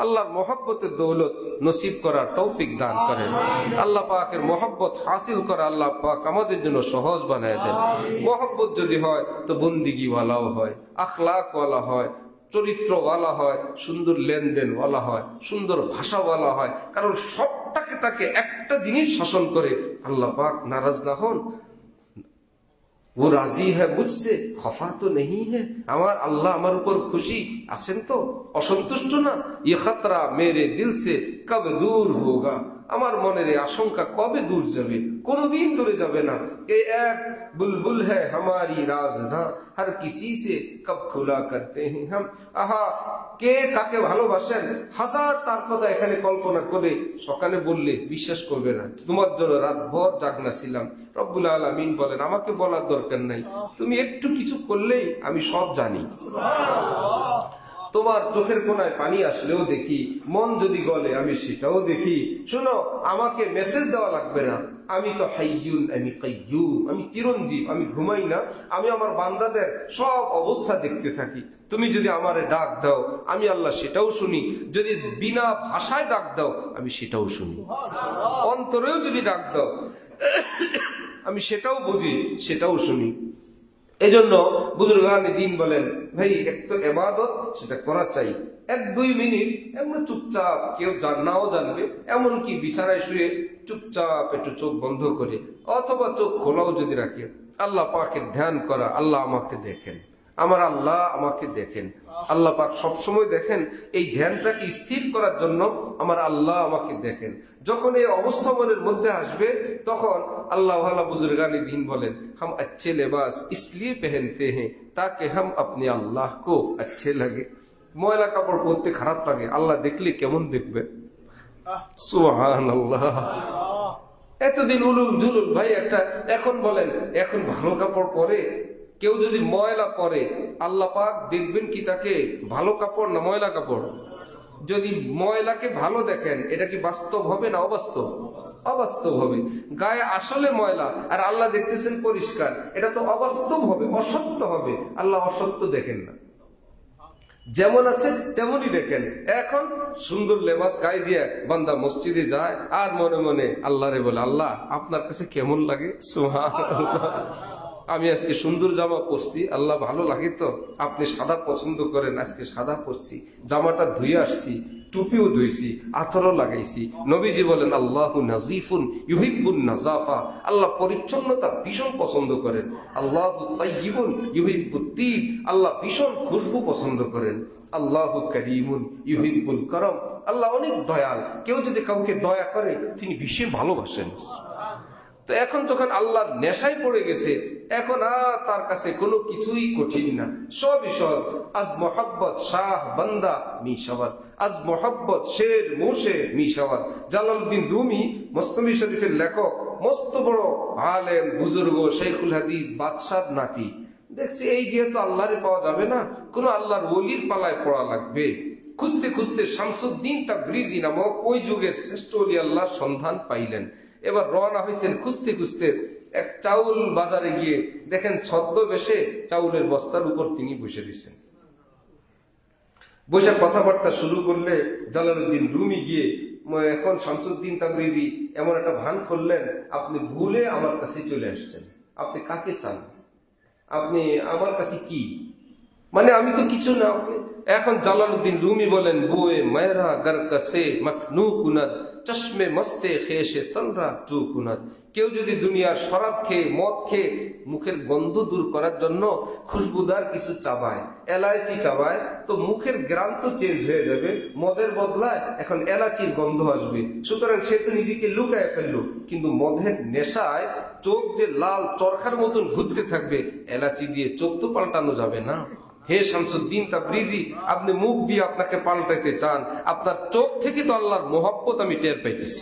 আল্লাহর মহব্বতের দৌলত নসিব করার তৌফিক দান করেন। আল্লাহ পাকের মহব্বত হাসিল করা আল্লাহ পাক আমাদের জন্য সহজ বানায় দেন। মহব্বত যদি হয় তো বন্দিগিওয়ালাও হয়, আখলাকওয়ালা হয়, চরিত্রওয়ালা হয়, সুন্দর লেনদেনওয়ালা হয়, সুন্দর ভাষাওয়ালা হয়। কারণ সবটাকে তাকে একটা জিনিস শাসন করে, আল্লাহ পাক নারাজ না হন। वो राजी है मुझसे खफा तो नहीं है, আমার আল্লাহ আমার উপর খুশি আছেন তো, অসন্তুষ্ট না। ये खतरा मेरे दिल से कब दूर होगा, আমার মনের আশঙ্কা কবে দূর যাবে? কোনদিন দূরে যাবে না। ये एक बुलबुल है हमारी राज़दां, हर किसी से कब खुला करते हैं हम। আহা, কে কাকে ভালোবাসেন হাজার তার কথা এখানে কল্পনা করে সকালে বললে বিশ্বাস করবে না। তোমার জন্য রাত ভর জাগনা ছিলাম। রব্বুল আলামিন বলেন, আমাকে বলার দরকার নাই, তুমি একটু কিছু করলেই আমি সব জানি। তোমার চোখের কোনায় পানি আসলেও দেখি, মন যদি গলে আমি সেটাও দেখি। শোনো, আমাকে মেসেজ দেওয়া লাগবে না, আমি তো হাইয়ুন, আমি কাইয়ুম, আমি চিরঞ্জীব, আমি ঘুমাই না, আমি আমার বান্দাদের সব অবস্থা দেখতে থাকি। তুমি যদি আমারে ডাক দাও আমি আল্লাহ সেটাও শুনি, যদি বিনা ভাষায় ডাক দাও আমি সেটাও শুনি, অন্তরেও যদি ডাক দাও আমি সেটাও বুঝি, সেটাও শুনি। এজন্য বুজুর্গানে দিন বলেন, ভাই এক তো ইবাদত, সেটা করা চাই। 1-2 মিনিট এমন চুপচাপ, কেউ নাও জানবে, এমনকি বিছানায় শুয়ে চুপচাপ একটু চোখ বন্ধ করে অথবা চোখ খোলাও যদি রাখে, আল্লাহ পাকের ধ্যান করা। আল্লাহ আমাকে দেখেন, আমার আল্লাহ আমাকে দেখেন, আল্লাহ পাক সবসময় দেখেন। এই ধ্যানটাকে স্থির করার জন্য আমার আল্লাহ আমাকে দেখেন। যখন এই অবস্থা মনের মধ্যে আসবে তখন আল্লাহ ওয়ালা বুজুর্গানে দিন বলেন, हम अच्छे लिबास इसलिए पहनते हैं ताकि हम अपने अल्लाह को अच्छे लगे। ময়লা কাপড় পরতে খারাপ লাগে, আল্লাহ দেখলে কেমন দেখবে? সুবহানাল্লাহ। এতদিন উলুল জুলুল ভাই একটা, এখন বলেন এখন ভালো কাপড় পরে কেউ যদি ময়লা পরে, আল্লাহ পাক দেখবেন কি তাকে ভালো কাপড় না ময়লা কাপড়? যদি ময়লাকে ভালো দেখেন, এটা কি বাস্তব হবে না অবাস্তব? অবাস্তব হবে। গায়ে আসলে ময়লা আর আল্লাহ দেখতেছেন পরিষ্কার, এটা তো অবাস্তব হবে, অসত্য হবে। আল্লাহ অসত্য দেখেন না, যেমন আছে তেমনই দেখেন। এখন সুন্দর লেবাস গায়ে দিয়ে বান্দা মসজিদে যায় আর মনে মনে আল্লাহরে বলে, আল্লাহ আপনার কাছে কেমন লাগে? সুবহানাল্লাহ, আমি আজকে সুন্দর জামা পরছি, আল্লাহ ভালো লাগে তো? আপনি সাদা পছন্দ করেন, আজকে সাদা পরছি, জামাটা ধুয়ে আসছি, টুপিও ধুইছি, আতরও লাগাইছি। নবীজি বলেন, আল্লাহু নাজিফুন ইউহিব্বুন নাজাফা, আল্লাহ পরিচ্ছন্নতা ভীষণ পছন্দ করেন। আল্লাহু তাইয়িবুন ইউহিব্বুত তিব, আল্লাহ ভীষণ খুশবু পছন্দ করেন। আল্লাহু কারীমুন ইউহিব্বুল করম, আল্লাহ অনেক দয়াল, কেউ যদি কাউকে দয়া করে তিনি ভীষণ ভালোবাসেন। তো এখন যখন আল্লাহর নেশায় পড়ে গেছে, এখন আর তার কাছে কোনো কিছুই কঠিন না, সবই সহজ। আজ মোহাব্বত শাহ বান্দা মিশাওয়াত, আজ মোহাব্বত শের মোশে মিশাওয়াত। জালালউদ্দিন রুমি মসনবী শরীফের লেখক, মস্ত বড় আলেম বুজুর্গ, শেখুল হাদিস, বাদশাহ নাতি। দেখছি এই দিয়ে তো আল্লাহরে পাওয়া যাবে না, কোন আল্লাহর ওলির পালায় পড়া লাগবে। খুঁজতে খুঁজতে শামসুদ্দিন তাবরিজি নামক ওই যুগের শ্রেষ্ঠ ওলি আল্লাহর সন্ধান পাইলেন। এবার রওনা হয়েছেন খুঁজতে খুঁজতে। এক চাউল বাজারে গিয়ে দেখেন ছদ্মবেশে চাউলের বস্তার উপর তিনি বসে দিয়েছেন। বসে কথাবার্তা শুরু করলে জালালউদ্দিন রুমি গিয়ে, এখন শামসুদ্দিন তাবরিজি এমন একটা ভান করলেন, আপনি ভুলে আমার কাছে চলে আসছেন, আপনি কাকে চান? আপনি আমার কাছে কি? মানে আমি তো কিছু না। এখন জালালউদ্দিন রুমি বলেন, বুয়ে মেরা গর কাছে মকনু কুনাদ চশমে মস্তে খেসে তনরা চু কুনাদ। কেউ যদি দুনিয়ার শরাব খেয়ে মদ খেয়ে মুখের গন্ধ দূর করার জন্য খুশবুদার কিছু চাবায়, এলাচি চাবায়, তো মুখের গ্রাম তো চেঞ্জ হয়ে যাবে, মদের বদলায় এখন এলাচির গন্ধ আসবে। সুতরাং সে তো নিজেকে লুকায় ফেললো, কিন্তু মদের নেশায় চোখ যে লাল চরখার মতন ঘুরতে থাকবে, এলাচি দিয়ে চোখ তো পাল্টানো যাবে না। হে শামসুদ্দিন তাবরিজি, আপনি মুখ দিয়ে আপনাকে পাল্টাইতে চান, আপনার চোখ থেকে তো আল্লাহর মোহাব্বত আমি টের পাইতেছি।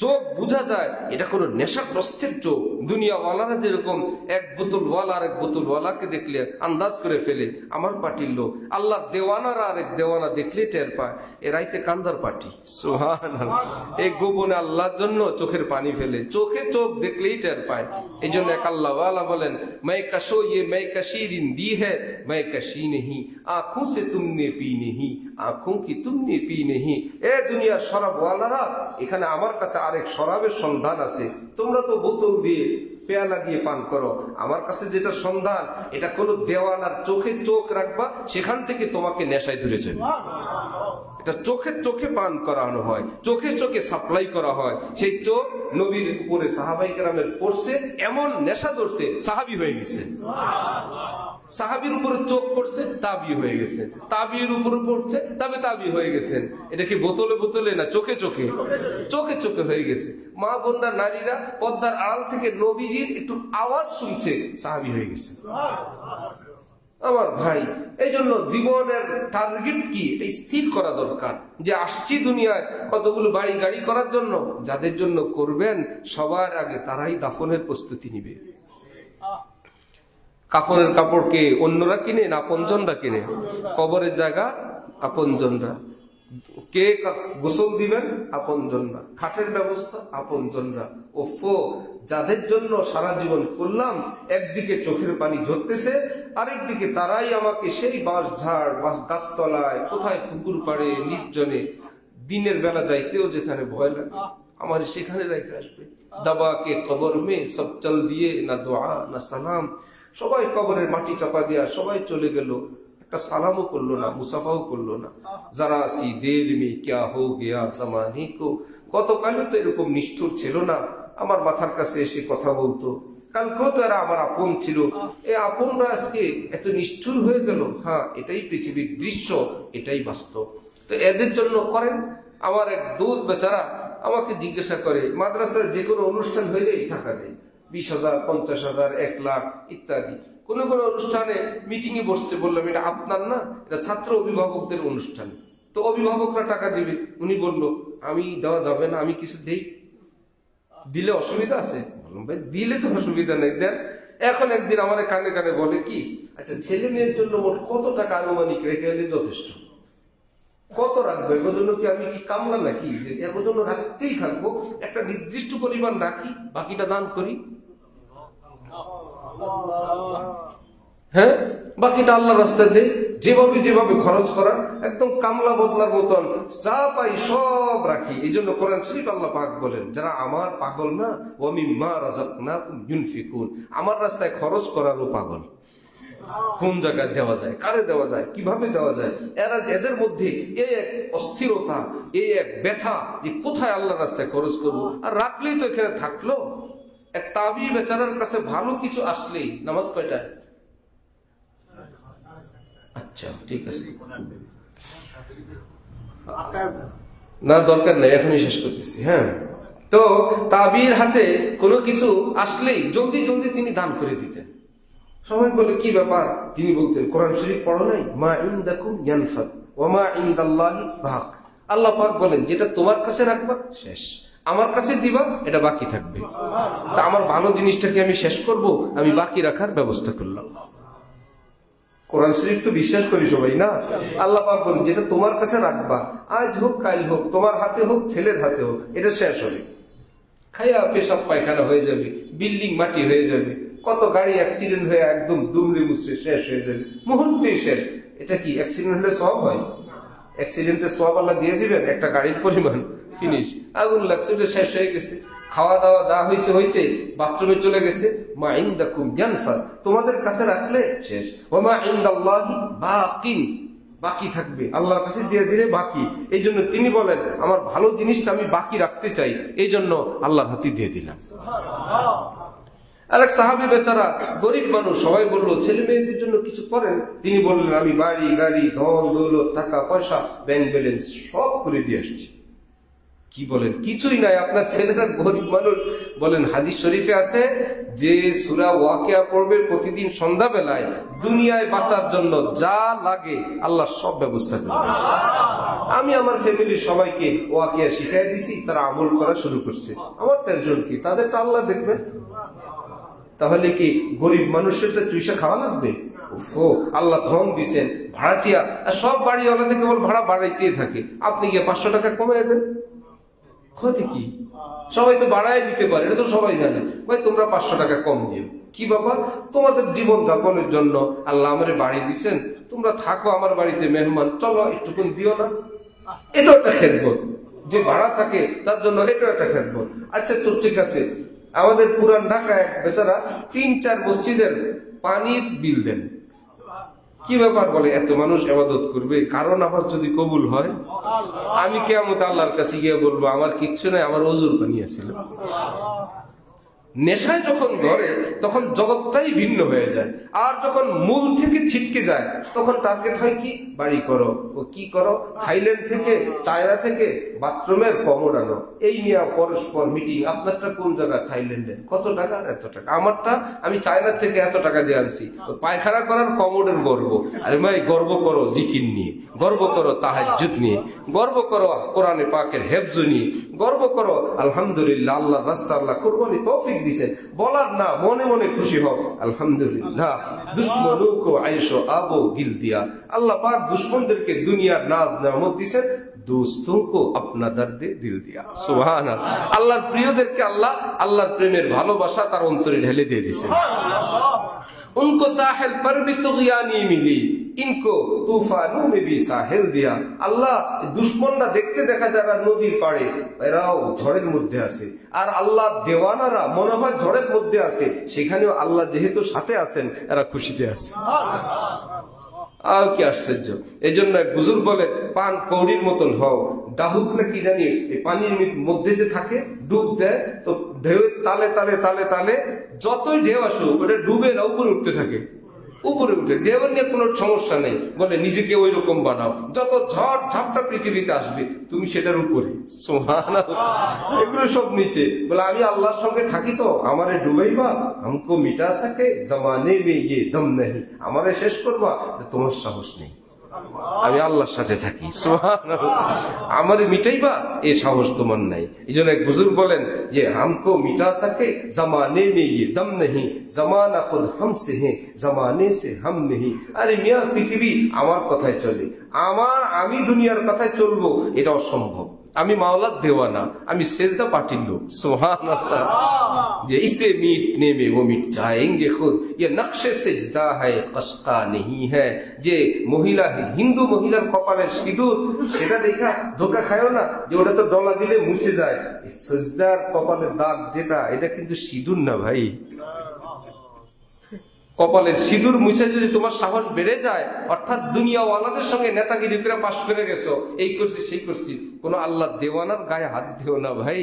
চোখ বোঝা যায় এটা কোনো নেশাগ্রস্তের চোখ। দুনিয়াওয়ালারা যেরকম এক বোতলওয়ালা আর এক বোতলওয়ালাকে দেখলে আন্দাজ করে ফেলে আমার পার্টির লোক, আল্লাহর দেওয়ানারা আরেক দেওয়ানা দেখলে টের পায় এরাইতে কান্দার পার্টি। সুবহানাল্লাহ। এই গোপনে আল্লাহর জন্য চোখের পানি ফেলে, চোখে চোখ দেখলেই টের পায়। এই জন্য এক আল্লাহওয়ালা বলেন, मैं कशो ये मैं कशीरिन दी है मैं कशी नहीं, आंखों से तुमने पी नहीं आंखों की तुमने पी नहीं। এ দুনিয়ার শরাবওয়ালারা, এখানে আমার কাছে আরেক শরাবের সন্ধান আছে, তোমরা তো বোতল দিয়ে পেয়ালা দিয়ে পান করো, আমার কাছে যেটা সন্ধান এটা কোন দেওয়ানার চোখে চোখ রাখবা, সেখান থেকে তোমাকে নেশায় ধরে যাবে। এটা চোখে চোখে পান করানো হয়, চোখে চোখে সাপ্লাই করা হয়। সেই চোখ নবীর উপরে সাহাবাই কেরামের পড়ছে, এমন নেশা ধরছে সাহাবী হয়ে গেছে। সাহাবীর উপরে চোখ পড়ছে, তাবি হয়ে গেছে, তাবির উপরে পড়ছে, তবে তাবি হয়ে গেছেন। এটা কি বোতলে বোতলে না চোখে চোখে? চোখে চোখে হয়ে গেছে। মা বোনরা নারীরা পর্দার আড়াল থেকে নবীজির একটু আওয়াজ শুনছে, সাহাবী হয়ে গেছে। আমার ভাই, এই জন্য জীবনের টার্গেট কি এই স্থির করা দরকার, যে আসছি দুনিয়ায় কতগুলো বাড়ি গাড়ি করার জন্য। যাদের জন্য করবেন সবার আগে তারাই দাফনের প্রস্তুতি নিবে। কাফনের কাপড়কে অন্যরা কিনে না আপনজনরা কিনে? কবরের জায়গা আপনজনরা। কে গোসল দিবেন? আপনজনরা। খাটের ব্যবস্থা আপনজনরা। ওফো, যাদের জন্য সারা জীবন করলাম, একদিকে চোখের পানি ঝরতেছে, আরেকদিকে তারাই আমাকে সেই বাঁশ ঝাড়, গাছতলায়, কোথায় পুকুর পাড়ে, নির্জনে, দিনের বেলা যাইতেও যেখানে ভয় লাগে, আমার সেখানে রেখে আসবে। দাবাকে কবর মে সব চল দিয়ে, না দোয়া না সালাম। সবাই কবরের মাটি চাপা দিয়া সবাই চলে গেল, একটা সালামও করলো না, মুসাফাও করলো না। যারা সি দের মে ক্যা হো গিয়া জামানে কো, গতকালও তো এরকম নিষ্ঠুর ছিল না, আমার মাথার কাছে এসে কথা বলতো, কালকেও তো এরা আমার আপন ছিল, এই আপনরা আজকে এত নিষ্ঠুর হয়ে গেল। হ্যাঁ, এটাই পৃথিবীর দৃশ্য, এটাই বাস্তব। তো এদের জন্য করেন। আমার এক দোস্ত বেচারা আমাকে জিজ্ঞাসা করে, মাদ্রাসায় যে কোনো অনুষ্ঠান হইলেই টাকা দেয়, 20,000, 50,000, 1 লাখ ইত্যাদি। কোন কোন অনুষ্ঠানে মিটিং এ বসছে, বললাম এটা আপনার না, এটা ছাত্র অভিভাবকদের অনুষ্ঠান, তো অভিভাবকরা টাকা দিবে। উনি বলল আমি দেওয়া যাবে না, আমি কিছু দেই, দিলে অসুবিধা আছে? বললাম ভাই দিলে তো অসুবিধা নেই, দেন। এখন একদিন আমার কানে কানে বলে কি, আচ্ছা ছেলে মেয়ের জন্য মোট কত টাকা আনুমানিক রেখে এলে যথেষ্ট? কত রাখবো? এর জন্য কি আমি কি কামলা নাকি যে এর জন্য রাখতেই থাকবো? একটা নির্দিষ্ট পরিমাণ রাখি, বাকিটা দান করি। হ্যাঁ, বাকিটা আল্লাহর রাস্তায় দেই। যেভাবে যেভাবে খরচ করার, একদম কামলা বদলার মতন যা পাই সব রাখি। এই জন্য কোরআন শরীফ আল্লাহ পাক বলেন, যারা আমার পাগল না, ওয়া মিম্মা রাযাকনাকুম ইউনফিকুন, আমার রাস্তায় খরচ করারও পাগল। কোন জায়গায় দেওয়া যায়, কারে দেওয়া যায়, কিভাবে দেওয়া যায়, এদের মধ্যে এই এক অস্থিরতা, এই এক ব্যথা যে কোথায় আল্লাহর রাস্তায় খরচ করবো। আর রাখলেই তো এখানে থাকলো। এক তাবি বেচারার কাছে ভালো কিছু আসলেই, নামাজ কয়টায়? আচ্ছা ঠিক আছে, না দরকার নেই, এখনই শেষ করতেছি। হ্যাঁ, তো তাবির হাতে কোনো কিছু আসলেই জলদি জলদি তিনি দান করে দিতেন। সবাই বলে কি ব্যাপার? তিনি বলতেন কোরআন শরীফ পড়ো নাই, মা ইনদাকুম ইয়ানফাদ ওয়া মা ইনদাল্লাহি বাক। আল্লাহ পাক বলেন যেটা তোমার কাছে রাখবা শেষ, আমার কাছে দিবা এটা বাকি থাকবে। তা আমার ভালো জিনিসটাকে আমি শেষ করব, আমি বাকি রাখার ব্যবস্থা করলাম। কোরআন শরীফ তো বিশ্বাস করি সবাই না? আল্লাহ পাক বলেন যেটা তোমার কাছে রাখবা, আজ হোক কাল হোক, তোমার হাতে হোক ছেলের হাতে হোক, এটা শেষ হবে। খাইয়া পেশাব পায়খানা হয়ে যাবে, বিল্ডিং মাটি হয়ে যাবে, কত গাড়ি অ্যাক্সিডেন্ট হয়ে একদম দুমড়ে মুচড়ে শেষ হয়ে যাবে, মুহূর্তেই শেষ। এটা কি অ্যাক্সিডেন্ট হলে সব হয়? অ্যাক্সিডেন্টের সব আল্লাহ দিয়ে দিবেন? একটা গাড়ির পরিমাণ ফিনিশ, আগুন লাগছে, ওটা শেষ হয়ে গেছে। খাওয়া দাওয়া যা হয়েছে হয়েছে, বাথরুমে চলে গেছে, মা ইনদাকুম ইয়ানফাদ, তোমাদের কাছে রাখলে শেষ। ওয়া মা ইনদাল্লাহি বাকিন, বাকি থাকবে, আল্লাহর কাছে দিয়ে দিলে বাকি। এই জন্য তিনি বলেন আমার ভালো জিনিসটা আমি বাকি রাখতে চাই, এই জন্য আল্লাহর হাতে দিয়ে দিলাম। আরেক সাহাবী বেচারা গরিব মানুষ, সবাই বললো ছেলে মেয়েদের জন্য কিছু করেন। তিনি বললেন আমি বাড়ি গাড়ি ধন দৌলত টাকা পয়সা ব্যাংক ব্যালেন্স সব করে দিয়ে আসছি। কি বলেন? কিছুই নাই, আপনার ছেলেরা গরিব মানুষ। বলেন হাদিস শরীফে আছে যে সূরা ওয়াকিয়া পড়বে প্রতিদিন সন্ধ্যাবেলায়, দুনিয়ায় বাঁচার জন্য যা লাগে আল্লাহ সব ব্যবস্থা করবে। আমি আমার ফ্যামিলির সবাইকে ওয়াকিয়া শিখাই দিছি, তারা আমল করা শুরু করছে। আমার টেনশন কি? তাদেরটা আল্লাহ দেখবেন। তাহলে কি গরিব মানুষেরটা চুইসা খাওয়া লাগবে? আল্লাহ ধন দিচ্ছেন, ভাড়াটিয়া সব বাড়িওয়ালা থেকে কেবল ভাড়া বাড়াইতেই থাকে। আপনি গিয়ে 500 টাকা কমাই দেন, ক্ষতি কি? সবাই তো বাড়াই দিতে পারে, এটা তো সবাই জানে। ভাই তোমরা 500 টাকা কম দিও, কি বাবা তোমাদের জীবন যাপনের জন্য আল্লাহ আমারে বাড়ি দিচ্ছেন, তোমরা থাকো আমার বাড়িতে মেহমান, চলো একটুকুন দিও না। এটা একটা খেদমত, যে ভাড়া থাকে তার জন্য এটা একটা খেদমত। আচ্ছা তো ঠিক আছে, আমাদের পুরান ঢাকায় বেচারা 3-4 মসজিদের পানির বিল দেন। কি ব্যাপার? বলে এত মানুষ ইবাদত করবে, কারণ আবার যদি কবুল হয় আমি কিয়ামতে আল্লাহর কাছে গিয়ে বলবো আমার কিচ্ছু নাই, আমার ওযুর পানি ছিল। নেশায় যখন ধরে তখন জগৎটাই ভিন্ন হয়ে যায়, আর যখন মূল থেকে ছিটকে যায় তখন টার্গেট হয় কি? বাড়ি করো, ও কি করো, থাইল্যান্ড থেকে চায়না থেকে বাথরুমের কমোড আনো, এই নিয়ে পরস্পর মিটিং। আপনারটা কোন জায়গা? থাইল্যান্ডের। কত টাকা? এত টাকা। আমারটা আমি চায়না থেকে এত টাকা দিয়ে আনছি। পায়খানা করার কমোডের গর্ব। আরে ভাই গর্ব করো জিকির নিয়ে, গর্ব করো তাহাজ্জুদ নিয়ে, গর্ব করো কোরআনে পাকের হেফজ নিয়ে, গর্ব করো আলহামদুলিল্লাহ আল্লাহর রাস্তা আল্লাহ কুরবানি তৌফিক দিয়েছেন, বলার না, মনে মনে খুশি হও আলহামদুলিল্লাহ। দুশ্মনু কো আয়েশো আবো গিল দিয়া, আল্লাহ পাক দুশ্মনদেরকে দুনিয়ার নাজ নেয়ামত দিয়েছেন, दोस्तों को अपना दर्द दिल दिया। सुभान अल्लाह। আল্লাহর প্রিয়দেরকে আল্লাহ আল্লাহর প্রেমের ভালোবাসা তার অন্তরে ঢেলে দিয়ে দিয়েছেন। उनको साहिल पर भी तुग़यानी मिली, इनको तूफानों में भी साहिल दिया। আল্লাহ দুশমনরা দেখতে দেখা যাবে নদীর পাড়ে, এরাও ঝড়ের মধ্যে আছে, আর আল্লাহ দেওয়ানারা মনে হয় ঝড়ের মধ্যে আছে, সেখানেও আল্লাহ যেহেতু সাথে আছেন, এরা খুশিতে আছে। আর কি আশ্চর্য! এই জন্য এক বুজুর্গ বলে, পান কৌড়ির মতন হও। ডাহুক না কি জানি এই পানির মধ্যে যে থাকে, ডুব দেয় তো ঢেউ তালে তালে তালে তালে যতই ঢেউ আসুক ওটা ডুবে না উপরে উঠতে থাকে, উপরে উঠে। ঢেউর নিয়ে কোনো সমস্যা নেই, বলে নিজেকে ওই রকম বানাও, যত ঝড় ঝাপটা পৃথিবীতে আসবে তুমি সেটার উপরে। সুবহানাল্লাহ। এগুলো সব নিচে। বলে আমি আল্লাহর সঙ্গে থাকি তো আমারে ডুবাইবা, हमको मिटा सके जमाने में ये दम नहीं, আমারে শেষ করবা, তোমার সাহস নেই। আমি আল্লাহর সাথে থাকি, সুবহানাল্লাহ। আমারে মিটাইবা এই সাহস তোমার নাই। এইজন্য এক বুজুর্গ বলেন যে हमको मिटा सके जमाने में ये दम नहीं, जमाना खुद हमसे है जमाने से हम नहीं। আরে মিয়া, পৃথিবী আমার কথায় চলে, আমি দুনিয়ার কথায় চলবো এটা অসম্ভব। আমি মাওলার দেওয়ানা, আমি সেজদা পাটির লোক। সুবহানাল্লাহ। যে इसे मीटने में वो मिट जाएंगे खुद, ये नक्शे सेजदा है कसका नहीं है। যে মহিলা, হিন্দু মহিলার কপালের সিঁদুর, সেটা দেখা ধোকা খায়ও না যে ওটা তো ডলা দিলে মুছে যায়। সেজদার কপালের দাগ যেটা, এটা কিন্তু সিঁদুর না ভাই। কপালের সিঁদুর মুছে যদি তোমার সাহস বেড়ে যায়, অর্থাৎ দুনিয়াওয়ালাদের সঙ্গে নেতাগিরি করে পাশ করে গেছো, এই করছি সেই করছি, কোন আল্লাহ দেওয়ানার গায়ে হাত দিও না ভাই।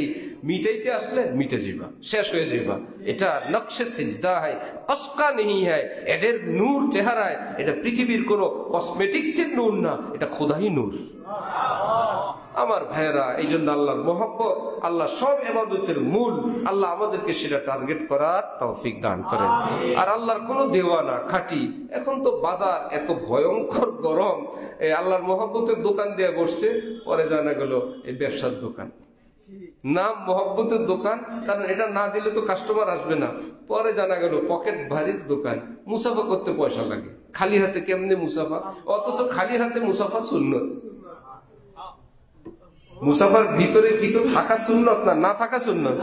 মিটাইতে আসলে মিটে যাবা, শেষ হয়ে যাবা। এটা নকশে সেজদা হয়, কসকা নেই হয়। এদের নূর চেহারায়, এটা পৃথিবীর কোন কসমেটিক্স এর নূর না, এটা খোদাই নূর। আমার ভাইয়েরা, এই জন্য আল্লাহর মহব্বত, আল্লাহ সব ইবাদতের মূল। আল্লাহ আমাদেরকে সেটা টার্গেট করার তৌফিক দান করেন। আর আল্লাহর কোনো দেওয়ানা খাঁটি। এখন তো বাজার এত ভয়ঙ্কর গরম, আল্লাহর মহব্বতের দোকান দিয়ে বসছে, পরে জানা গেল এই ব্যবসার দোকান। নাম মহব্বতের দোকান, কারণ এটা না দিলে তো কাস্টমার আসবে না। পরে জানা গেল পকেট ভারীর দোকান, মুসাফা করতে পয়সা লাগে। খালি হাতে কেমনে মুসাফা, অথচ খালি হাতে মুসাফা সুন্নত। মুসাফার ভিতরে কিছু থাকা সুন্নত না থাকা সুন্নত,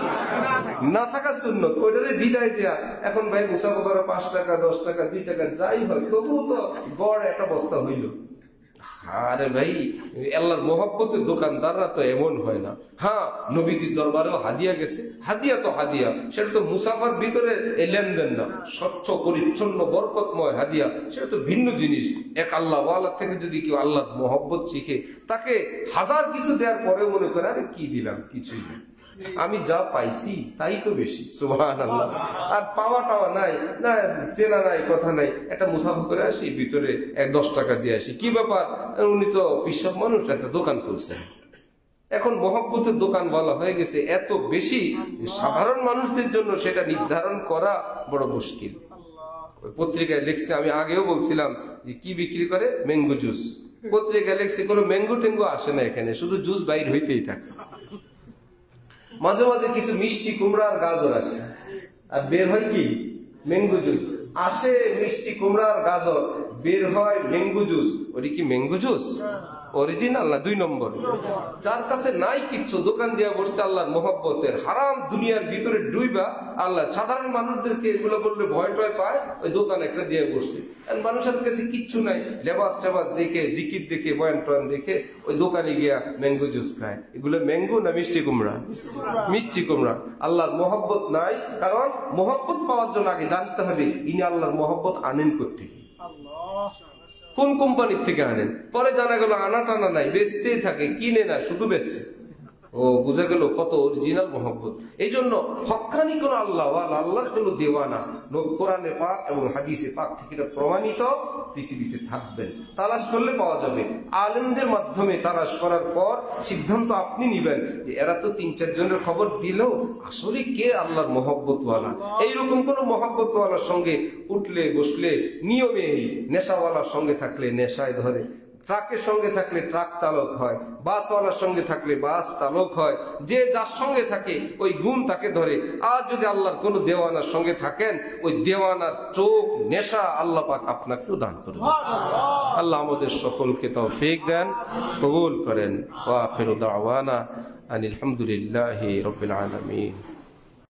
না থাকা সুন্নত, ওইটারে বিদায় দেয়া। এখন ভাই মুসাফা করা 5 টাকা 10 টাকা 2 টাকা যাই হয়, তবুও তো গড় একটা বস্তা হইল। আরে ভাই, আল্লাহর মহব্বতের দোকানদাররা তো এমন হয় না। হ্যাঁ, নবীজির দরবারেও হাদিয়া গেছে, হাদিয়া তো হাদিয়া, সেটা তো মুসাফার ভিতরে এই লেনদেন না। স্বচ্ছ পরিচ্ছন্ন বরকতময় হাদিয়া, সেটা তো ভিন্ন জিনিস। এক আল্লাহ ওয়ালা থেকে যদি কেউ আল্লাহর মহব্বত শিখে, তাকে হাজার কিছু দেওয়ার পরে মনে করে আরে কি দিলাম, কিছুই না, আমি যা পাইছি তাই তো বেশি। সুবহানাল্লাহ। আর পাওয়া টাওয়া নাই, না চেনা নাই, কথা নাই, একটা মুসাফা করে আসি, ভিতরে 10 টাকা দিয়ে আসি, কি ব্যাপার, উনি তো পিসব মানুষ, একটা দোকান করছেন। এখন মহব্বতের দোকান বলা হয়ে গেছে এত বেশি, সাধারণ মানুষদের জন্য সেটা নির্ধারণ করা বড় মুশকিল। পত্রিকায় লিখছে, আমি আগেও বলছিলাম যে কি বিক্রি করে, ম্যাঙ্গো জুস। পত্রিকায় লিখছে কোনো ম্যাঙ্গো টেঙ্গো আসে না এখানে, শুধু জুস বাইর হইতেই থাকে। মাঝে মাঝে কিছু মিষ্টি কুমড়ার গাজর আসে, আর বের হয় কি ম্যাঙ্গো জুস। আসে মিষ্টি কুমড়ার গাজর, বের হয় ম্যাঙ্গো জুস। ওটি কি ম্যাঙ্গো জুস অরিজিনাল না 2 নম্বর? যার কাছে নাই কিচ্ছু, দোকান দিয়া বসছে আল্লাহর মহব্বতের হারাম দুনিয়ার ভিতরে ডুইবা। আল্লাহ সাধারণ মানুষদেরকে এগুলো বললে ভয় টয় পায়, ওই দোকান একটা দিয়ে বসছে। মানুষের কাছে কিচ্ছু নাই, লেবাস টেবাস দেখে, জিকির দেখে, বয়ান টয়ান দেখে ওই দোকানে গিয়া ম্যাঙ্গো জুস খায়। এগুলো ম্যাঙ্গো না মিষ্টি কুমড়া? মিষ্টি কুমড়া। আল্লাহর মহব্বত নাই, কারণ মহব্বত পাওয়ার জন্য আগে জানতে হবে ইনি আল্লাহর মহব্বত আনেন করতে, কোন কোম্পানির থেকে আনেন। পরে জানা গেল আনা টানা নাই, বেচতেই থাকে, কিনে না, শুধু বেচছে। ও বুঝা গেল কত অরিজিনাল মহব্বত। এই জন্য হক্কানি কোন আল্লাহ, আল্লাহর কোন দেওয়ানা কোরআনে পাক এবং হাদিসে পাক থেকে প্রমাণিত পৃথিবীতে থাকবেন। তালাশ করলে পাওয়া যাবে। আলেমদের মাধ্যমে তালাশ করার পর সিদ্ধান্ত আপনি নিবেন যে এরা তো 3-4 জনের খবর দিলেও আসলে কে আল্লাহর মহব্বতওয়ালা। এইরকম কোন মহব্বতওয়ালার সঙ্গে উঠলে বসলে নিয়মে, নেশাওয়ালার সঙ্গে থাকলে নেশায় ধরে, ট্রাকের সঙ্গে থাকলে ট্রাক চালক হয়, বাসওয়ালার সঙ্গে থাকলে বাস চালক হয়। যে যার সঙ্গে থাকে ওই গুণ তাকে ধরে। আর যদি আল্লাহর কোন দেওয়ানার সঙ্গে থাকেন, ওই দেওয়ানার চোখ নেশা আল্লাহ পাক আপনাকেও দান করবেন। আল্লাহ আমাদের সকলকে তৌফিক দেন, কবুল করেন। ওয়া আখিরু দাওয়ানা আনিল হামদুলিল্লাহি রাব্বিল আলামিন।